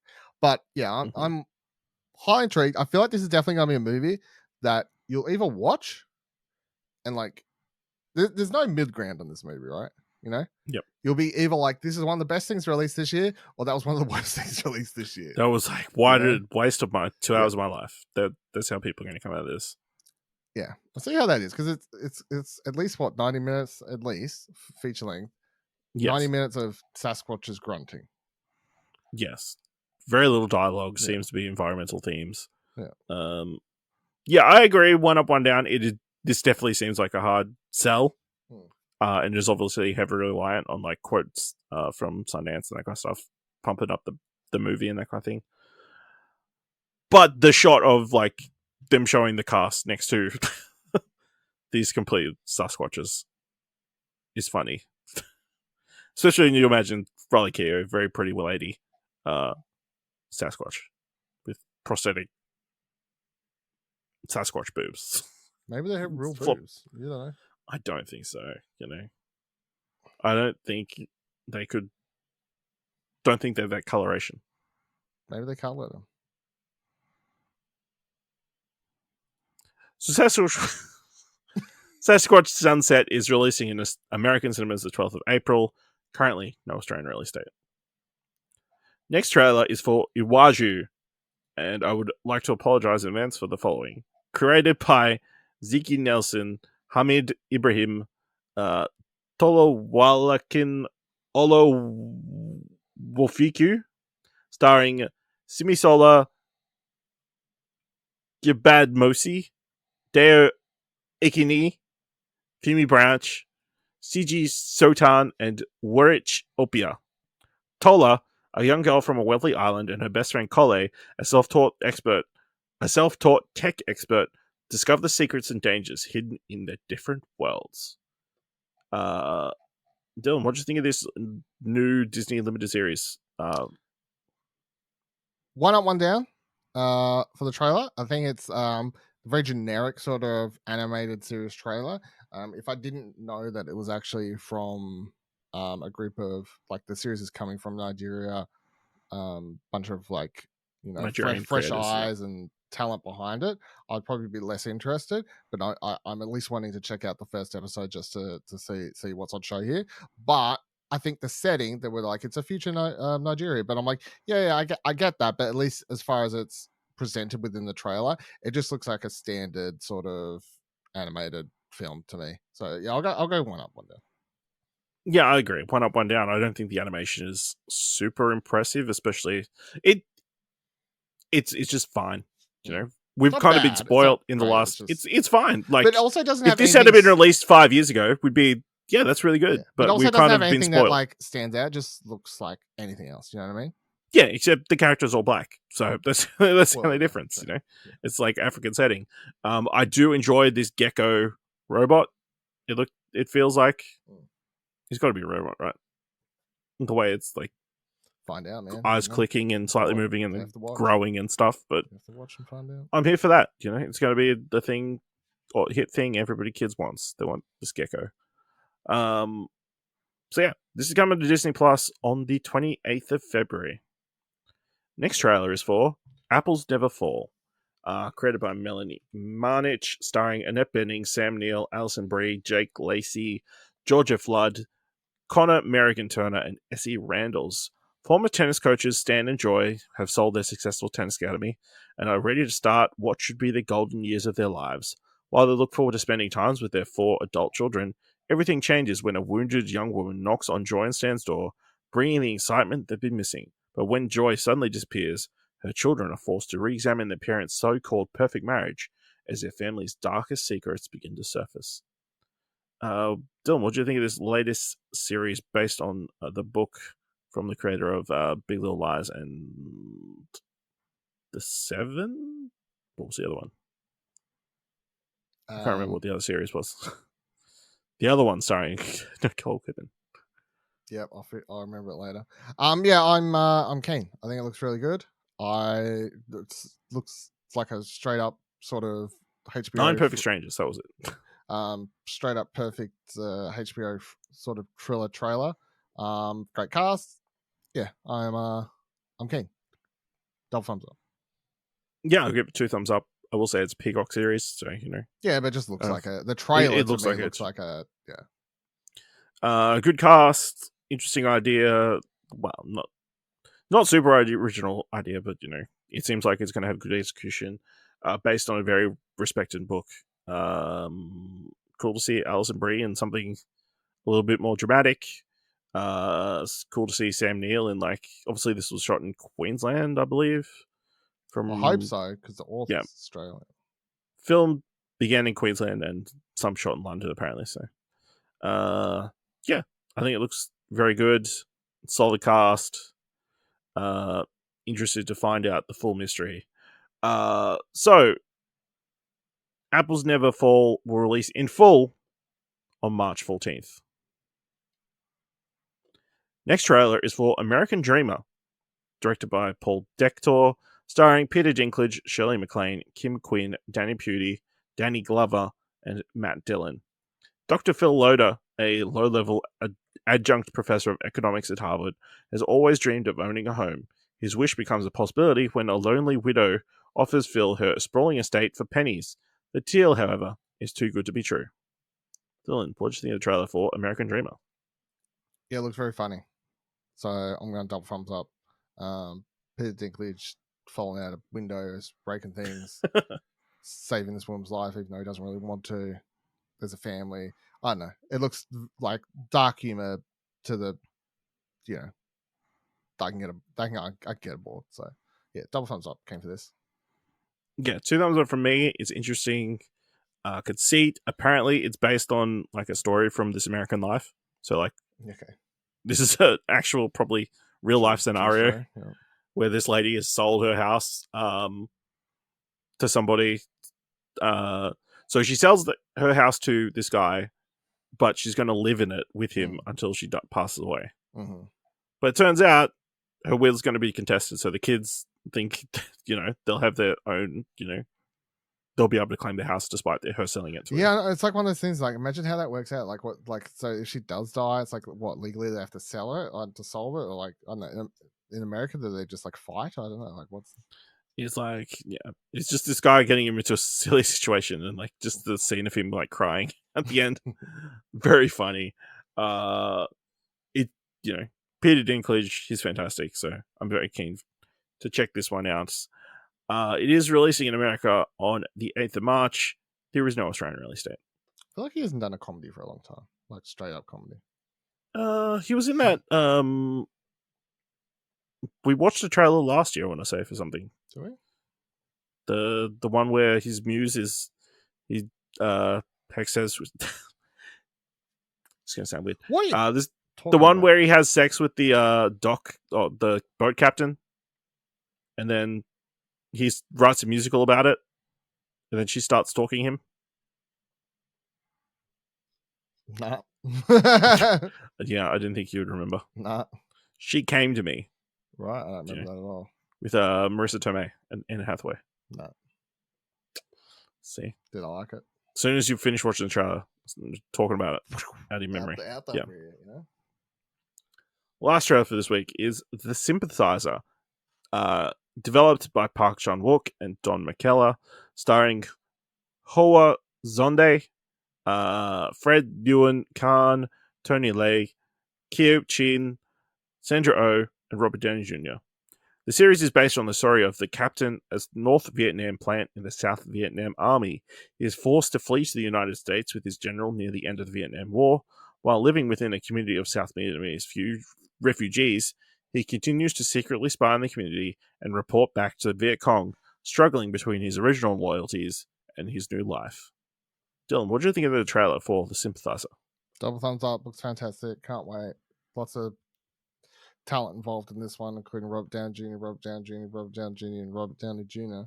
But yeah, I'm highly intrigued. I feel like this is definitely gonna be a movie that you'll either watch and like, there's no mid ground on this movie, right? You know? Yep. You'll be either like, this is one of the best things released this year, or that was one of the worst things released this year. That was like, why did it waste of my 2 hours of my life? That's how people are going to come out of this. Yeah, I'll see how that is, because it's at least 90 minutes at least feature length. Yes. 90 minutes of Sasquatches grunting. Yes, very little dialogue. Seems to be environmental themes. Yeah. Yeah, I agree. One up, one down. This definitely seems like a hard sell, and is obviously heavily reliant on like quotes from Sundance and that kind of stuff, pumping up the movie and that kind of thing. But the shot of like them showing the cast next to these complete Sasquatches is funny. Especially when you imagine Riley Keough, very pretty lady, Sasquatch with prosthetic Sasquatch boobs. Maybe they have real boobs. You don't know. I don't think so. You know, I don't think they could. Don't think they're that coloration. Maybe they can't let them. So Sasquatch Sunset is releasing in American cinemas the 12th of April. Currently, no Australian release date. Next trailer is for Iwaju, and I would like to apologize in advance for the following. Created by Ziki Nelson, Hamid Ibrahim, Tolowalakin Olowofiku, starring Simisola Gibadmosi, Deo Ikini, Femi Branch, CG Sotan, and Warich Opia. Tola, a young girl from a wealthy island, and her best friend Kole, a self-taught tech expert, discover the secrets and dangers hidden in their different worlds. Dylan, what do you think of this new Disney limited series? One up, one down for the trailer. I think it's a very generic sort of animated series trailer. If I didn't know that it was actually from a group of, like, the series is coming from Nigeria, bunch of, like, you know, fresh eyes and talent behind it, I'd probably be less interested. But I'm at least wanting to check out the first episode just to see what's on show here. But I think the setting, that we're like, it's a future Nigeria, but I'm like, yeah, I get that, but at least as far as it's presented within the trailer, it just looks like a standard sort of animated film to me. So yeah, I'll go one up, one down. Yeah, I agree. One up, one down. I don't think the animation is super impressive, especially it's just fine. You know, we've kind of been spoiled in the last. It's fine. Like, but it also doesn't. If this had been released 5 years ago, we'd be, yeah, that's really good. Yeah. But it also we've doesn't kind have of been anything that spoiled. like stands out. Just looks like anything else. You know what I mean? Yeah, except the character's all black, so that's the Well, only yeah, difference. true. You know, Yeah. it's like African setting. I do enjoy this gecko robot. It feels like he's got to be a robot, right? The way it's like Find out, man. eyes You know? clicking and slightly What- moving you and have to watch. growing and stuff. But You have to watch and find out. I'm here for that. You know, it's going to be the thing or hit thing everybody kids wants. They want this gecko. So yeah, this is coming to Disney Plus on the 28th of February. Next trailer is for Apples Never Fall, created by Melanie Marnich, starring Annette Bening, Sam Neill, Alison Brie, Jake Lacey, Georgia Flood, Connor Merrigan Turner, and Essie Randalls. Former tennis coaches Stan and Joy have sold their successful tennis academy and are ready to start what should be the golden years of their lives. While they look forward to spending time with their 4 adult children, everything changes when a wounded young woman knocks on Joy and Stan's door, bringing the excitement they've been missing. But when Joy suddenly disappears, her children are forced to re-examine their parents' so-called perfect marriage as their family's darkest secrets begin to surface. Dylan, what do you think of this latest series based on the book from the creator of Big Little Lies and The Seven? What was the other one? I can't remember what the other series was. The other one starring Nicole Kidman. Yep, I'll remember it later. Yeah, I'm keen. I think it looks really good. It looks like a straight up sort of HBO 9 Perfect Strangers. That was it. Straight up perfect HBO sort of thriller trailer. Great cast. Yeah, I'm keen. Double thumbs up. Yeah, I'll give it 2 thumbs up. I will say it's a Peacock series, so you know. Yeah, but it just looks like the trailer. It looks like looks like a good cast, interesting idea. Well, not super original idea, but you know, it seems like it's going to have good execution, based on a very respected book. Cool to see Alison Brie in something a little bit more dramatic. It's cool to see Sam Neill in, like, obviously this was shot in Queensland, I believe. I hope so, because the author's yeah. Australian. Film began in Queensland and some shot in London, apparently. So, yeah, I think it looks very good. Solid cast. Interested to find out the full mystery. So, Apples Never Fall will release in full on March 14th. Next trailer is for American Dreamer, directed by Paul Dector, starring Peter Dinklage, Shirley MacLaine, Kim Quinn, Danny Pudi, Danny Glover, and Matt Dillon. Dr. Phil Loader, a low-level adjunct professor of economics at Harvard, has always dreamed of owning a home. His wish becomes a possibility when a lonely widow offers Phil her sprawling estate for pennies. The deal, however, is too good to be true. Dylan, what do you think of the trailer for American Dreamer? Yeah, it looks very funny. So I'm going to double thumbs up. Peter Dinklage falling out of windows, breaking things, saving this woman's life, even though he doesn't really want to. There's a family. I don't know. It looks like dark humor to the, you know, I can get aboard. So yeah, double thumbs up. Came for this. Yeah, 2 thumbs up from me. It's interesting. Conceit. Apparently, it's based on like a story from This American Life. So like, Okay. this is an actual, probably real life scenario Yeah. where this lady has sold her house to somebody. So she sells her house to this guy, but she's going to live in it with him until she passes away. Mm-hmm. But it turns out her will's going to be contested, so the kids think, you know, they'll have their own, you know, they'll be able to claim the house despite her selling it to him. Yeah, it's like one of those things. Like, imagine how that works out. Like, what, like, so if she does die, it's like, what, legally they have to sell it to solve it, or like, I don't know. In America, do they just like fight? I don't know. Like, what's? It's like, yeah, it's just this guy getting him into a silly situation, and like just the scene of him like crying at the end, very funny. You know, Peter Dinklage, he's fantastic, so I'm very keen to check this one out. It is releasing in America on the 8th of March. There is no Australian release date. I feel like he hasn't done a comedy for a long time, like straight up comedy. He was in that. We watched a trailer last year, I want to say, for something. Do we? The one where his muse is Hex says It's gonna sound weird. What? Are you This talking the one about? where he has sex with the doc or the boat captain, and then he writes a musical about it, and then she starts stalking him. Nah. Yeah, I didn't think you would remember. Nah. She Came to Me Right, I don't remember that at all. with Marissa Tomei and Anne Hathaway. No. See, Did I like it? as soon as you finish watching the trailer, talking about it out of your memory. Out Yeah. for you, you know? Last trailer for this week is The Sympathizer, developed by Park Chan-wook and Don McKellar, starring Hoa Zonde, Fred Ewan Khan, Tony Leigh, Kyo Chin, Sandra Oh, and Robert Downey Jr. The series is based on the story of the captain as North Vietnam plant in the South Vietnam Army. He is forced to flee to the United States with his general near the end of the Vietnam War. While living within a community of South Vietnamese refugees, he continues to secretly spy on the community and report back to the Viet Cong, struggling between his original loyalties and his new life. Dylan, what do you think of the trailer for The Sympathizer? Double thumbs up. Looks fantastic. Can't wait. Lots of talent involved in this one, including Robert Downey Jr., Robert Downey Jr., Robert Downey Jr., and Robert Downey Jr.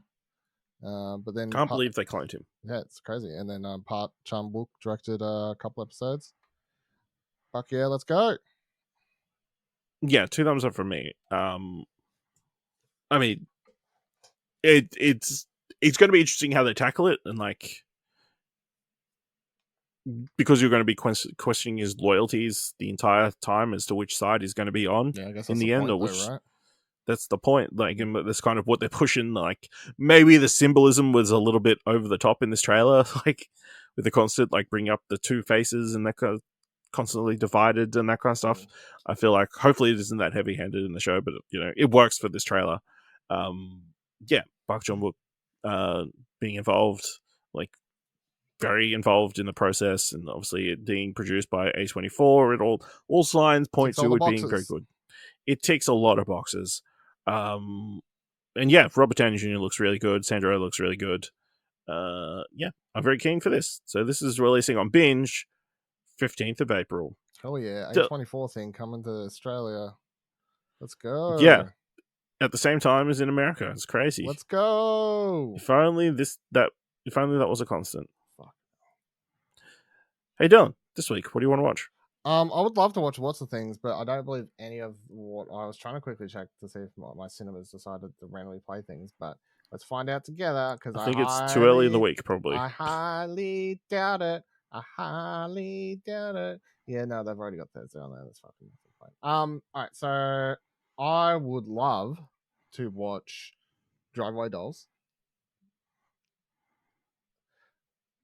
But then Can't believe they cloned him. Yeah, it's crazy. And then Park Chan-wook directed a couple episodes. Fuck yeah, let's go. Yeah, 2 thumbs up from me. I mean, it's going to be interesting how they tackle it, and like, because you're going to be questioning his loyalties the entire time as to which side he's going to be on. Yeah, I guess in that's the end, point, or which though, right? that's the point. Like, and that's kind of what they're pushing. Like, maybe the symbolism was a little bit over the top in this trailer, like with the constant like bring up the two faces and that kind of constantly divided and that kind of stuff. I feel like hopefully it isn't that heavy-handed in the show, but you know, it works for this trailer. Yeah, Park Chan-wook being involved, like very involved in the process, and obviously it being produced by A24, it all signs point to it being very good. It ticks a lot of boxes. And yeah, Robert Downey Jr. looks really good. Sandra Oh looks really good. Yeah, I'm very keen for this. So this is releasing on Binge 15th of April. Hell yeah, A24 thing coming to Australia. Let's go. Yeah, at the same time as in America. It's crazy. Let's go. If only that was a constant. Fuck. Hey Dylan, this week, what do you want to watch? I would love to watch lots of things, but I don't believe any of what I was trying to quickly check to see if my cinemas decided to randomly play things. But let's find out together, because I think it's too early in the week, probably. I highly doubt it. Yeah, no, they've already got Thursday on there. That's fucking fine. All right, so I would love to watch Driveway Dolls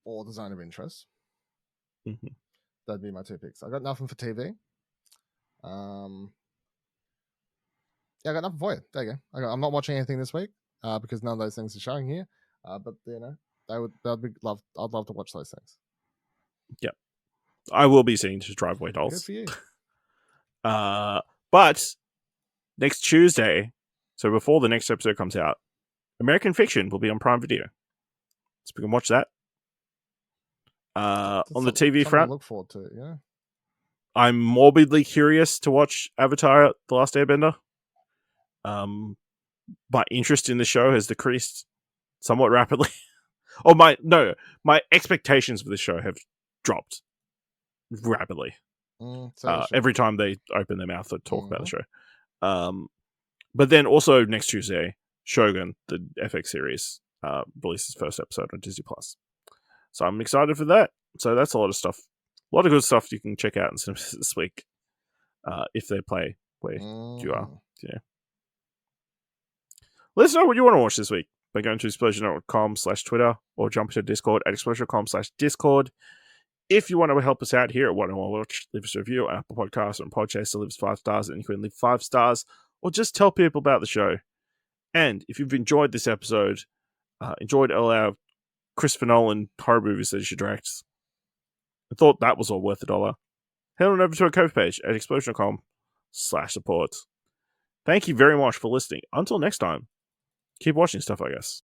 or The Zone of Interest. Mm-hmm. That'd be my 2 picks. I got nothing for TV. Yeah, I got nothing for you. There you go. I'm not watching anything this week because none of those things are showing here. But you know, I'd love to watch those things. Yeah, I will be seeing Driveway Dolls. Good for you. But next Tuesday, so before the next episode comes out, American Fiction will be on Prime Video, so we can watch that. On the TV front, I look forward to it. Yeah, I'm morbidly curious to watch Avatar: The Last Airbender. My interest in the show has decreased somewhat rapidly. My expectations for the show have dropped rapidly. Every time they open their mouth to talk about the show. But then also next Tuesday, Shogun, the FX series, releases first episode on Disney Plus. So I'm excited for that. So that's a lot of stuff. A lot of good stuff you can check out in cinemas this week. If they play where you are. Yeah. Let us know what you want to watch this week by going to explosion.com/Twitter or jump into Discord at explosion.com/Discord. If you want to help us out here at What I Want to Watch, leave us a review on Apple Podcasts or on Podchaser, leave us 5 stars, and you can leave 5 stars, or just tell people about the show. And if you've enjoyed this episode, enjoyed all our Christopher Nolan horror movies that you should direct, I thought that was all worth $1, head on over to our Ko-fi page at explosion.com/support. Thank you very much for listening. Until next time, keep watching stuff, I guess.